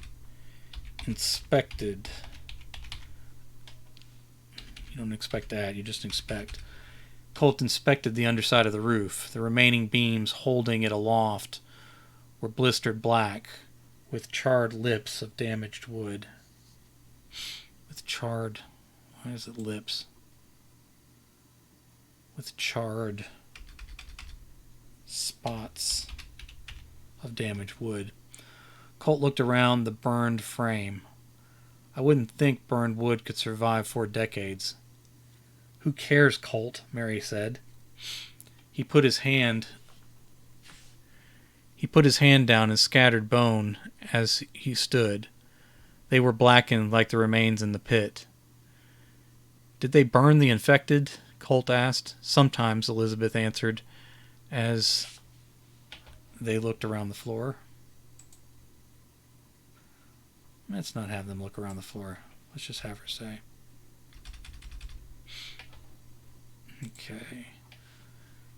[SPEAKER 1] Inspected. You don't expect that, you just inspect. Colt inspected the underside of the roof. The remaining beams holding it aloft were blistered black, with charred lips of damaged wood. With charred... Why is it lips? With charred spots of damaged wood. Colt looked around the burned frame. "I wouldn't think burned wood could survive 4 decades. "Who cares, Colt?" Mary said. He put his hand down and scattered bone as he stood. They were blackened like the remains in the pit. "Did they burn the infected?" Colt asked. "Sometimes," Elizabeth answered, as they looked around the floor. Let's not have them look around the floor. Let's just have her say. Okay.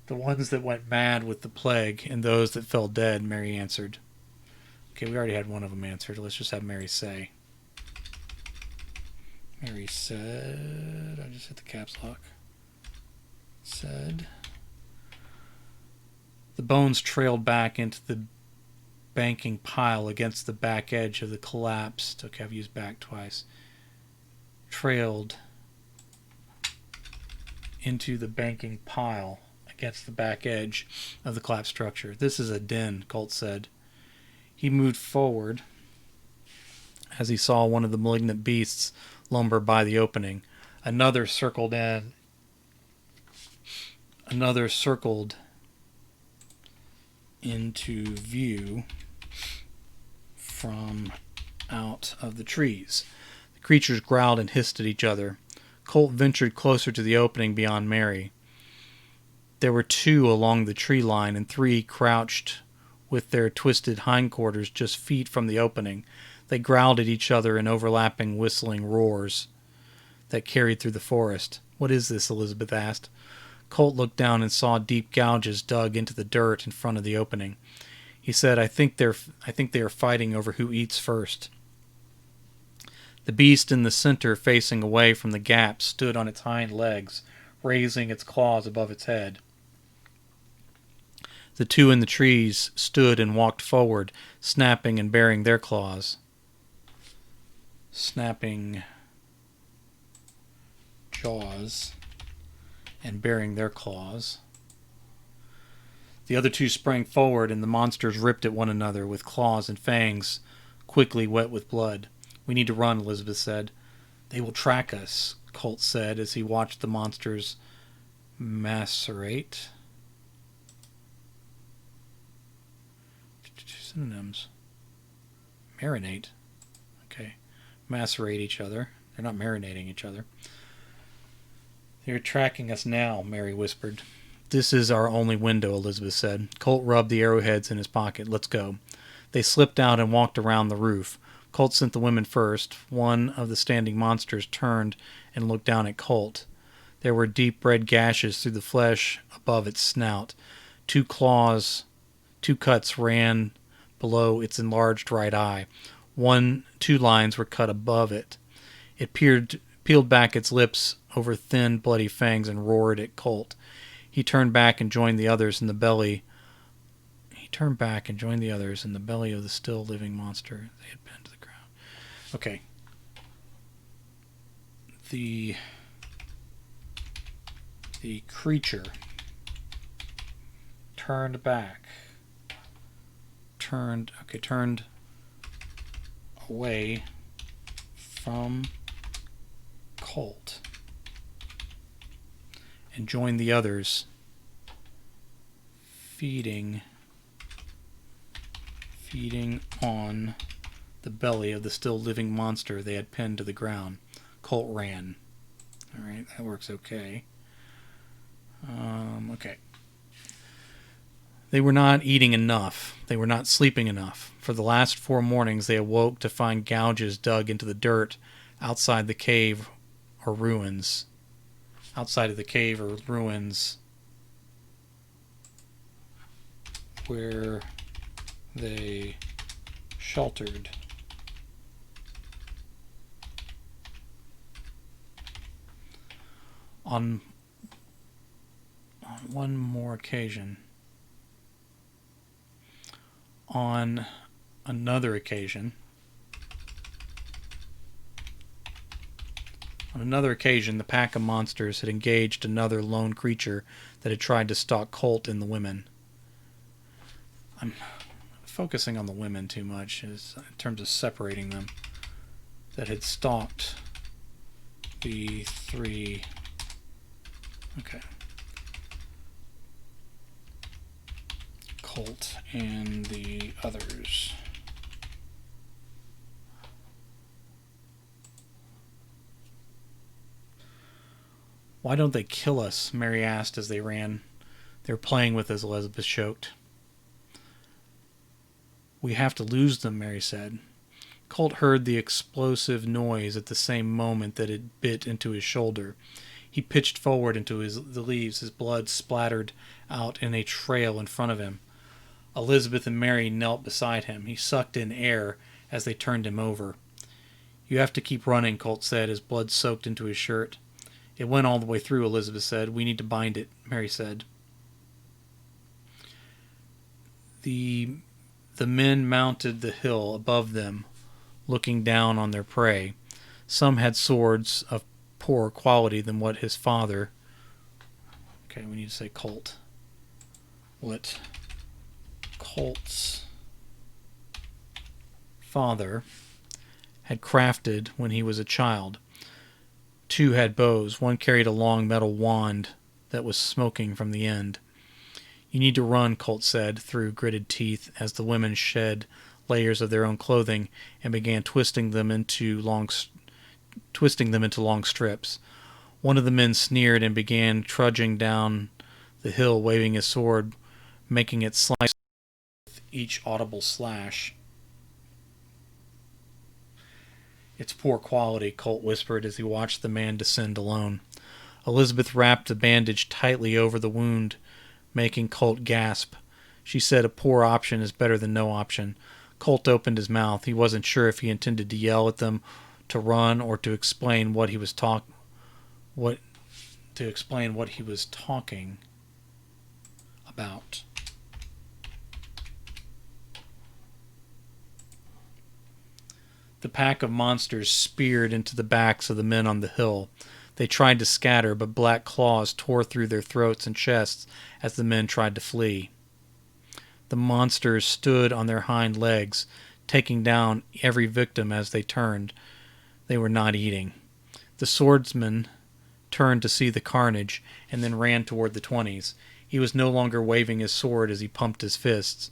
[SPEAKER 1] "The ones that went mad with the plague and those that fell dead," Mary answered. Okay, we already had one of them answered. Let's just have Mary say. Mary said... I just hit the caps lock. Said... The bones trailed back into the banking pile against the back edge of the collapsed. Okay, I've used back twice. Trailed into the banking pile against the back edge of the collapsed structure. This is a den, Colt said. He moved forward as he saw one of the malignant beasts lumber by the opening. Another circled in. Another circled into view from out of the trees. The creatures growled and hissed at each other. Colt ventured closer to the opening beyond Mary. There were 2 along the tree line and 3 crouched with their twisted hindquarters just feet from the opening. They growled at each other in overlapping whistling roars that carried through the forest. "What is this?" Elizabeth asked. Colt looked down and saw deep gouges dug into the dirt in front of the opening. He said, I think they are fighting over who eats first." The beast in the center, facing away from the gap, stood on its hind legs, raising its claws above its head. The 2 in the trees stood and walked forward, snapping and baring their claws. Snapping jaws and baring their claws. The other 2 sprang forward, and the monsters ripped at one another with claws and fangs quickly wet with blood. "We need to run," Elizabeth said. "They will track us," Colt said as he watched the monsters macerate. Synonyms. Marinate. Okay. Macerate each other. They're not marinating each other. "They're tracking us now," Mary whispered. "This is our only window," Elizabeth said. Colt rubbed the arrowheads in his pocket. "Let's go." They slipped out and walked around the roof. Colt sent the women first. One of the standing monsters turned and looked down at Colt. There were deep red gashes through the flesh above its snout. 2 cuts ran below its enlarged right eye. 2 lines were cut above it. It peeled back its lips over thin, bloody fangs and roared at Colt. He turned back and joined the others in the belly. Of the still living monster they had pinned to the ground. Okay. The creature turned back. Turned away from Colt and joined the others, feeding on the belly of the still living monster they had pinned to the ground. Colt ran. All right, that works okay. Okay. They were not eating enough. They were not sleeping enough. For the last 4 mornings, they awoke to find gouges dug into the dirt outside the cave or ruins. Where they sheltered. On one more occasion. On another occasion, the pack of monsters had engaged another lone creature that had tried to stalk Colt and the women. I'm focusing on the women too much in terms of separating them. That had stalked the 3. Okay. Colt and the others. "Why don't they kill us?" Mary asked as they ran. They were playing with us, Elizabeth choked. "We have to lose them," Mary said. Colt heard the explosive noise at the same moment that it bit into his shoulder. He pitched forward into the leaves. His blood splattered out in a trail in front of him. Elizabeth and Mary knelt beside him. He sucked in air as they turned him over. "You have to keep running," Colt said, his blood soaked into his shirt. "It went all the way through," Elizabeth said. "We need to bind it," Mary said. The men mounted the hill above them, looking down on their prey. Some had swords of poorer quality than what his father... Okay, we need to say Colt. What Colt's father had crafted when he was a child. 2 had bows. 1 carried a long metal wand that was smoking from the end. "You need to run," Colt said through gritted teeth as the women shed layers of their own clothing and began twisting them into long strips. One of the men sneered and began trudging down the hill, waving his sword, making it slice with each audible slash. "It's poor quality," Colt whispered as he watched the man descend alone. Elizabeth wrapped the bandage tightly over the wound, making Colt gasp. She said a poor option is better than no option. Colt opened his mouth. He wasn't sure if he intended to yell at them, to run, or to explain what he was talking about. The pack of monsters speared into the backs of the men on the hill. They tried to scatter, but black claws tore through their throats and chests as the men tried to flee. The monsters stood on their hind legs, taking down every victim as they turned. They were not eating. The swordsman turned to see the carnage and then ran toward the 20s. He was no longer waving his sword as he pumped his fists.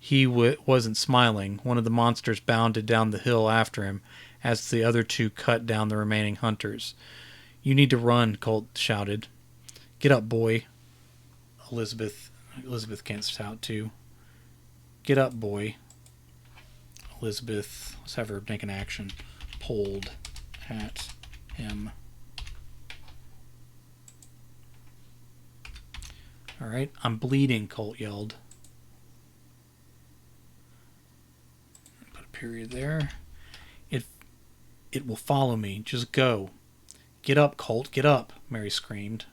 [SPEAKER 1] He wasn't smiling. One of the monsters bounded down the hill after him as the other 2 cut down the remaining hunters. "You need to run," Colt shouted. "Get up, boy." Elizabeth can't shout too. "Get up, boy." Elizabeth, let's have her make an action. Pulled at him. "Alright, I'm bleeding," Colt yelled. Put a period there. It will follow me. Just go." "Get up, Colt, get up," Mary screamed.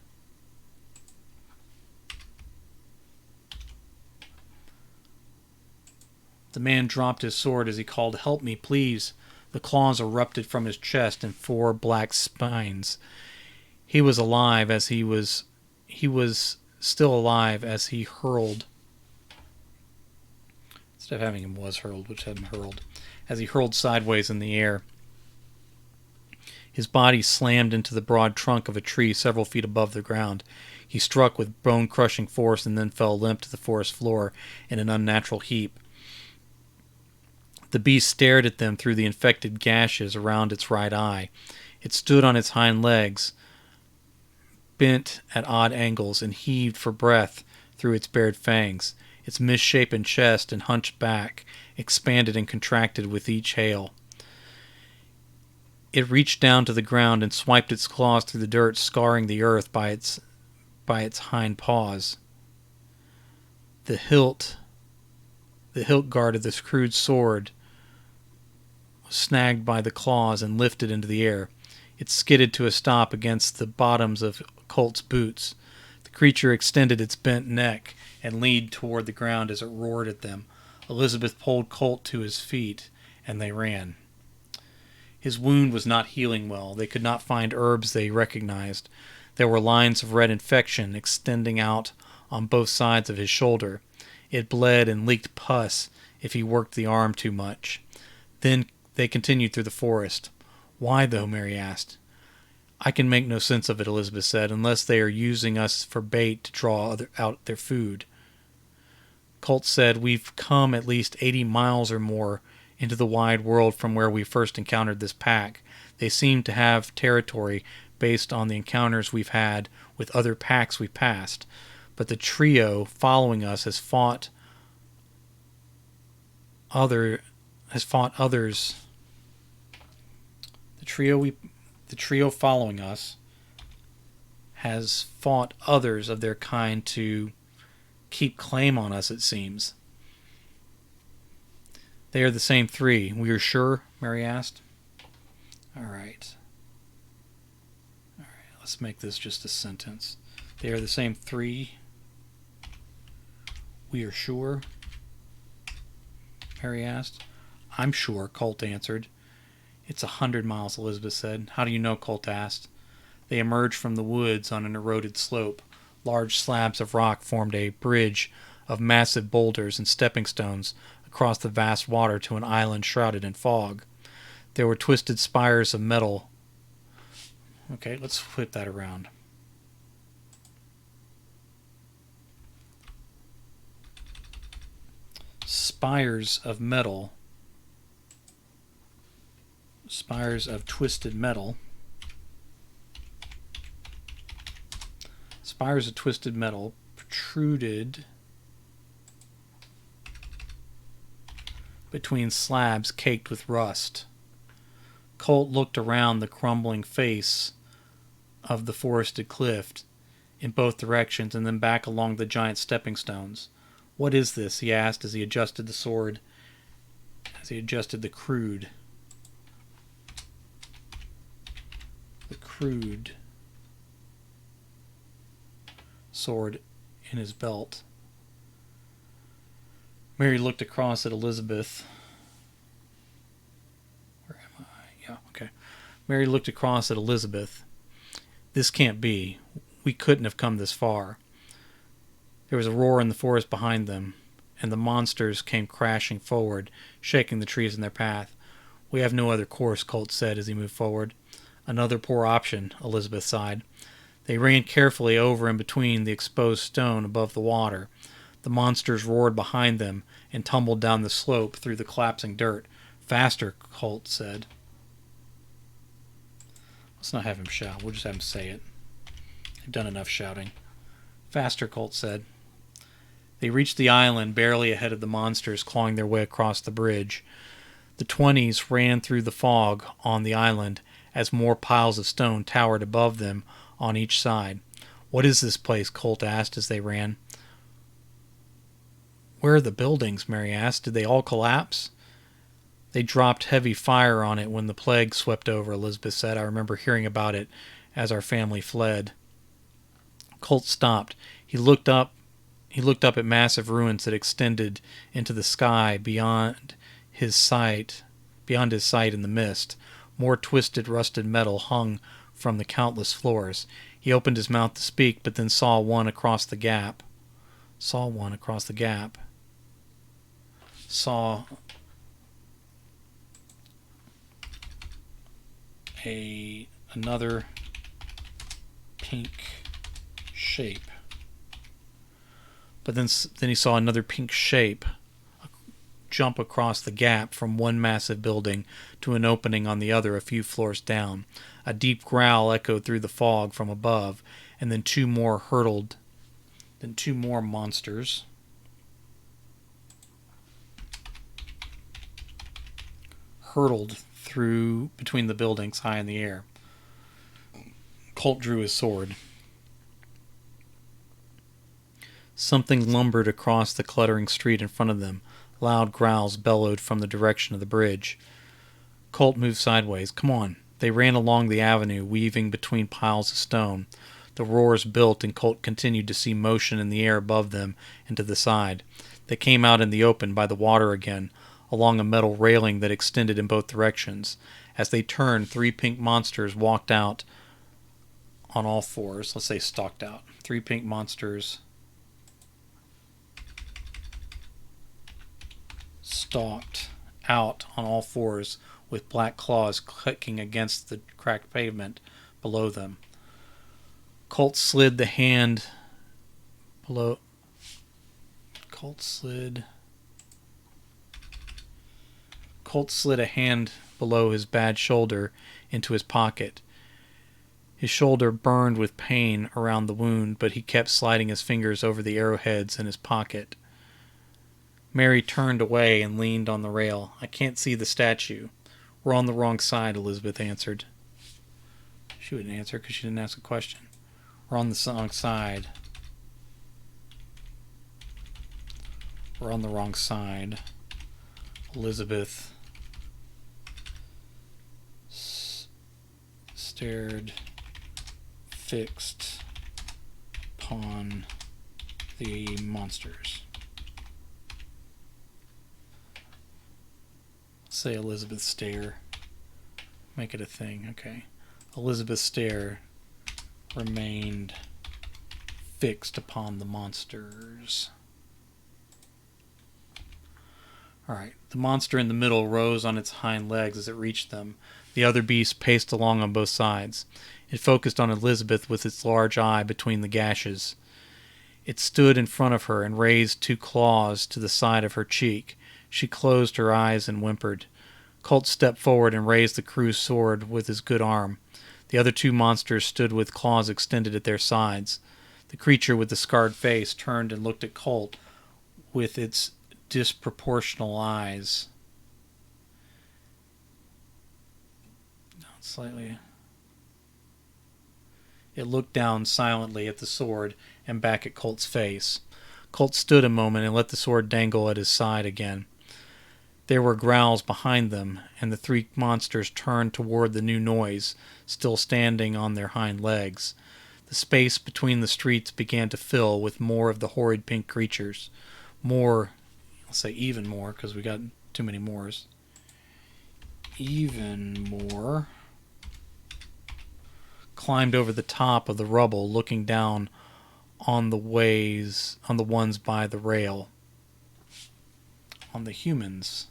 [SPEAKER 1] The man dropped his sword as he called, "Help me, please." The claws erupted from his chest in 4 black spines. He was still alive as he hurled. Instead of having him was hurled, which had him hurled. As he hurled sideways in the air. His body slammed into the broad trunk of a tree several feet above the ground. He struck with bone-crushing force and then fell limp to the forest floor in an unnatural heap. The beast stared at them through the infected gashes around its right eye. It stood on its hind legs, bent at odd angles, and heaved for breath through its bared fangs. Its misshapen chest and hunched back expanded and contracted with each hail. It reached down to the ground and swiped its claws through the dirt, scarring the earth by its hind paws. The hilt guard of this crude sword was snagged by the claws and lifted into the air. It skidded to a stop against the bottoms of Colt's boots. The creature extended its bent neck and leaned toward the ground as it roared at them. Elizabeth pulled Colt to his feet, and they ran. His wound was not healing well. They could not find herbs they recognized. There were lines of red infection extending out on both sides of his shoulder. It bled and leaked pus if he worked the arm too much. Then they continued through the forest. "Why, though?" Mary asked. "I can make no sense of it," Elizabeth said, "unless they are using us for bait to draw out their food." Colt said, "We've come at least 80 miles or more into the wide world from where we first encountered this pack. They seem to have territory based on the encounters we've had with other packs we've passed. But the trio following us has fought others. The trio following us has fought others of their kind to keep claim on us, it seems." "They are the same 3. We are sure?" Mary asked. All right, let's make this just a sentence. "They are the same 3. We are sure? Mary asked. I'm sure, Colt answered. It's 100 miles, Elizabeth said. How do you know? Colt asked. They emerged from the woods on an eroded slope. Large slabs of rock formed a bridge of massive boulders and stepping stones across the vast water to an island shrouded in fog. There were twisted spires of metal. Okay, let's flip that around. Spires of metal. Spires of twisted metal. Spires of twisted metal protruded between slabs caked with rust. Colt looked around the crumbling face of the forested cliff in both directions and then back along the giant stepping stones. What is this? He asked as he adjusted the sword, as he adjusted the crude sword in his belt. Mary looked across at Elizabeth. Where am I? Yeah, okay. Mary looked across at Elizabeth. This can't be. We couldn't have come this far. There was a roar in the forest behind them, and the monsters came crashing forward, shaking the trees in their path. We have no other course, Colt said as he moved forward. Another poor option, Elizabeth sighed. They ran carefully over and between the exposed stone above the water. The monsters roared behind them and tumbled down the slope through the collapsing dirt. Faster, Colt said. Let's not have him shout. We'll just have him say it. They've done enough shouting. Faster, Colt said. They reached the island barely ahead of the monsters clawing their way across the bridge. The 20s ran through the fog on the island as more piles of stone towered above them on each side. What is this place? Colt asked as they ran. Where are the buildings? Mary asked. Did they all collapse? They dropped heavy fire on it when the plague swept over, Elizabeth said. I remember hearing about it as our family fled. Colt stopped. He looked up at massive ruins that extended into the sky beyond his sight in the mist. More twisted, rusted metal hung from the countless floors. He opened his mouth to speak, but then saw one across the gap. Saw another pink shape. But then he saw another pink shape jump across the gap from one massive building to an opening on the other a few floors down. A deep growl echoed through the fog from above, and then two more monsters hurtled through between the buildings high in the air. Colt drew his sword. Something lumbered across the cluttering street in front of them. Loud growls bellowed from the direction of the bridge. Colt moved sideways. Come on. They ran along the avenue, weaving between piles of stone. The roars built, and Colt continued to see motion in the air above them and to the side. They came out in the open by the water again, along a metal railing that extended in both directions. As they turned, three pink monsters walked out on all fours. Let's say stalked out. Three pink monsters stalked out on all fours with black claws clicking against the cracked pavement below them. Colt slid a hand below his bad shoulder into his pocket. His shoulder burned with pain around the wound, but he kept sliding his fingers over the arrowheads in his pocket. Mary turned away and leaned on the rail. I can't see the statue. We're on the wrong side, Elizabeth answered. She wouldn't answer because she didn't ask a question. We're on the wrong side. We're on the wrong side. Elizabeth stared fixed upon the monsters. say Elizabeth Stair. Make it a thing. Okay. Elizabeth Stair remained fixed upon the monsters. Alright. The monster in the middle rose on its hind legs as it reached them. The other beasts paced along on both sides. It focused on Elizabeth with its large eye between the gashes. It stood in front of her and raised 2 claws to the side of her cheek. She closed her eyes and whimpered. Colt stepped forward and raised the crew's sword with his good arm. The other 2 monsters stood with claws extended at their sides. The creature with the scarred face turned and looked at Colt with its disproportional eyes. Slightly. It looked down silently at the sword and back at Colt's face. Colt stood a moment and let the sword dangle at his side again. There were growls behind them, and the 3 monsters turned toward the new noise, still standing on their hind legs. The space between the streets began to fill with more of the horrid pink creatures. More, I'll say even more, because we got too many mores. Even more climbed over the top of the rubble, looking down on the ones by the rail. On the humans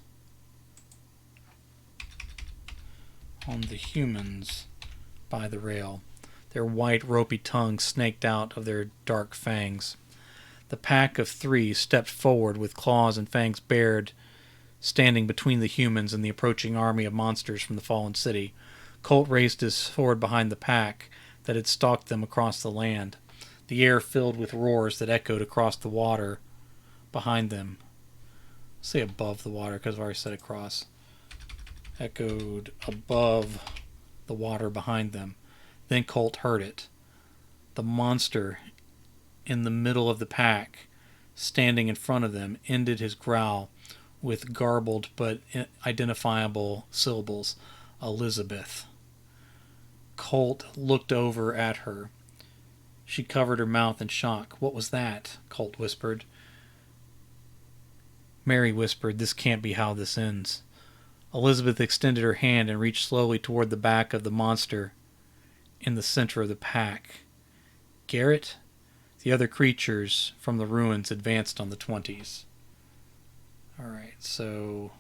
[SPEAKER 1] by the rail. Their white, ropey tongues snaked out of their dark fangs. The pack of 3 stepped forward with claws and fangs bared, standing between the humans and the approaching army of monsters from the fallen city. Colt raised his sword behind the pack that had stalked them across the land. The air filled with roars that echoed across the water behind them. I'll say above the water because I've already said across. Echoed above the water behind them. Then Colt heard it. The monster in the middle of the pack, standing in front of them, ended his growl with garbled but identifiable syllables. Elizabeth. Colt looked over at her. She covered her mouth in shock. What was that? Colt whispered. Mary whispered, this can't be how this ends. Elizabeth extended her hand and reached slowly toward the back of the monster in the center of the pack. Garrett? The other creatures from the ruins advanced on the 20s. Alright, so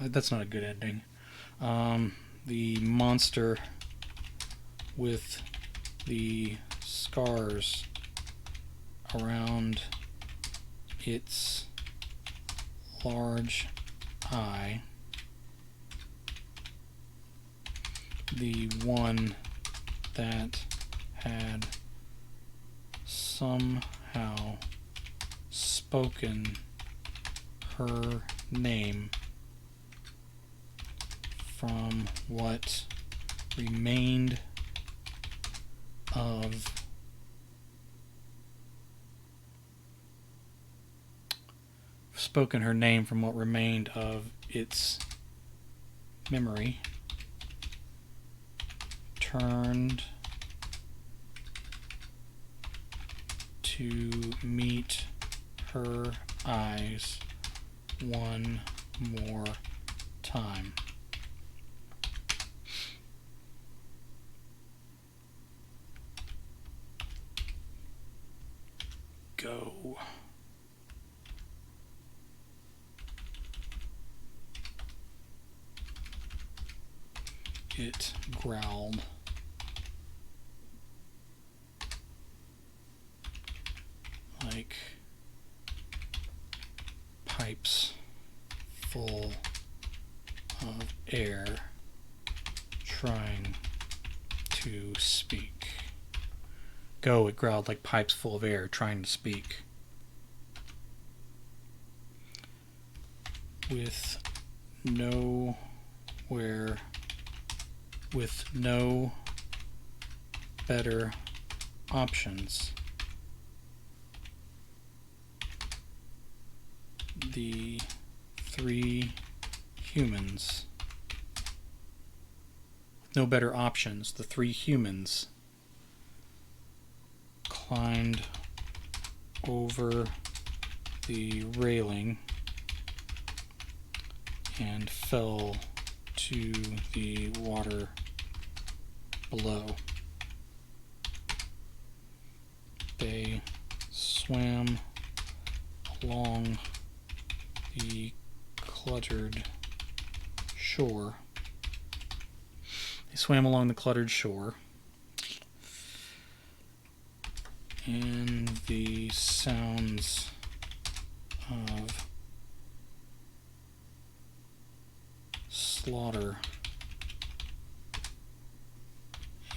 [SPEAKER 1] that's not a good ending. The monster with the scars around its large eye, the one that had somehow spoken her name from what remained of its memory, turned to meet her eyes one more time. Go. It growled. Like pipes full of air trying to speak. Go, it growled like pipes full of air trying to speak. With no better options, the 3 humans no better options, the three humans climbed over the railing and fell to the water below. They swam along the cluttered shore. And the sounds of slaughter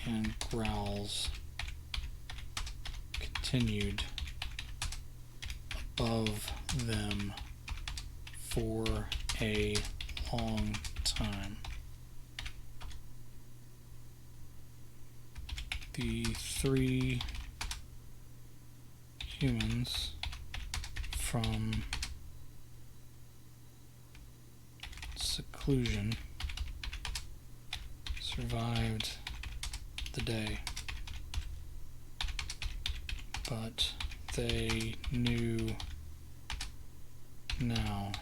[SPEAKER 1] and growls continued above them for a long time. The three humans from seclusion survived the day, but they knew now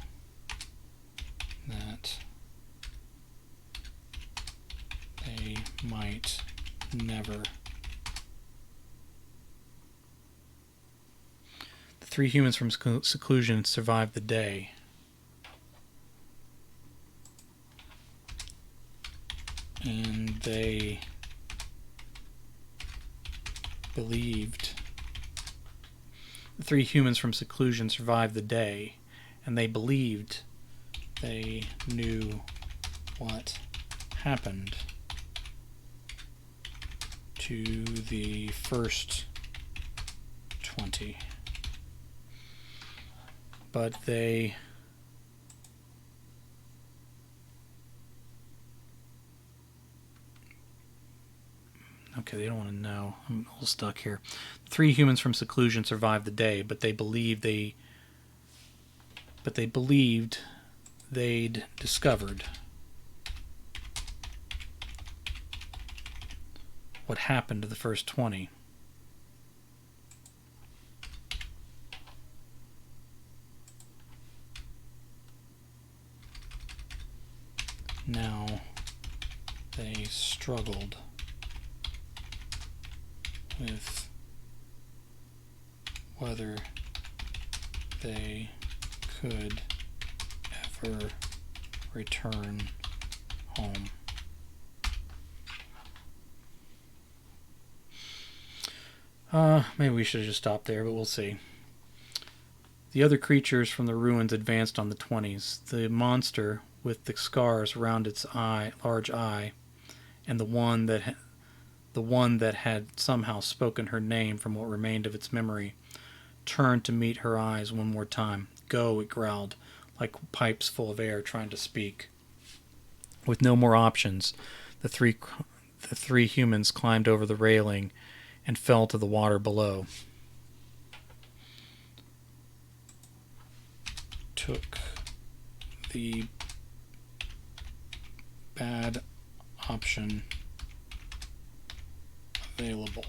[SPEAKER 1] that they might never. The three humans from seclusion survived the day, and they believed. The three humans from seclusion survived the day, and they believed they knew what happened to the first 20. But they don't want to know. I'm a little stuck here. Three humans from seclusion survived the day, but they believed they'd discovered what happened to the first 20. Now they struggled with whether they could ever return home. Maybe we should have just stopped there, but we'll see. The other creatures from the ruins advanced on the 20s. The monster with the scars around its large eye, and the one that had somehow spoken her name from what remained of its memory, turned to meet her eyes one more time. "Go," it growled, like pipes full of air trying to speak. With no more options, the three humans climbed over the railing and fell to the water below. Took the bad option available.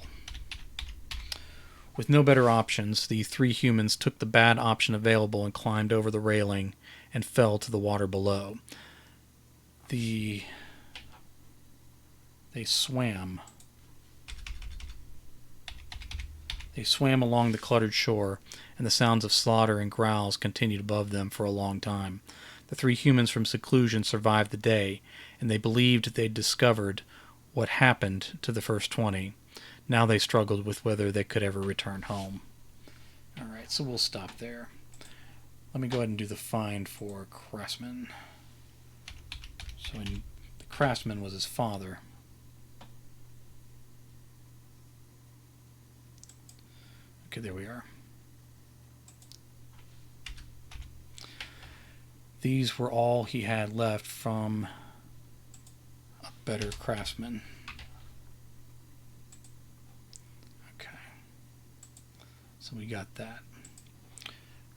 [SPEAKER 1] With no better options, the three humans took the bad option available and climbed over the railing and fell to the water below. They swam. They swam along the cluttered shore, and the sounds of slaughter and growls continued above them for a long time. The three humans from seclusion survived the day, and they believed they'd discovered what happened to the first 20. Now they struggled with whether they could ever return home. Alright, so we'll stop there. Let me go ahead and do the find for Craftsman. So the Craftsman was his father. Okay, there we are. These were all he had left from a better craftsman. Okay. So we got that.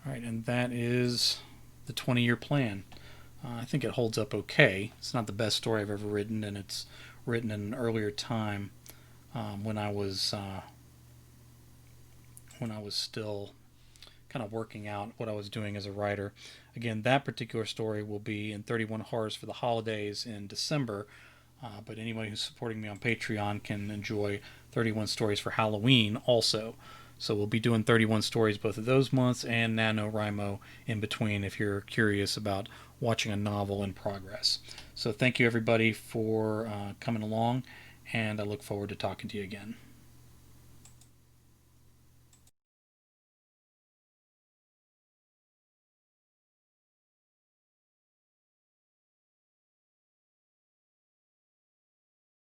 [SPEAKER 1] Alright, and that is the 20-year plan. I think it holds up okay. It's not the best story I've ever written, and it's written in an earlier time, when I was still kind of working out what I was doing as a writer. Again, that particular story will be in 31 Horrors for the Holidays in December. But anyone who's supporting me on Patreon can enjoy 31 Stories for Halloween also. So we'll be doing 31 stories both of those months and NaNoWriMo in between if you're curious about watching a novel in progress. So thank you everybody for coming along, and I look forward to talking to you again.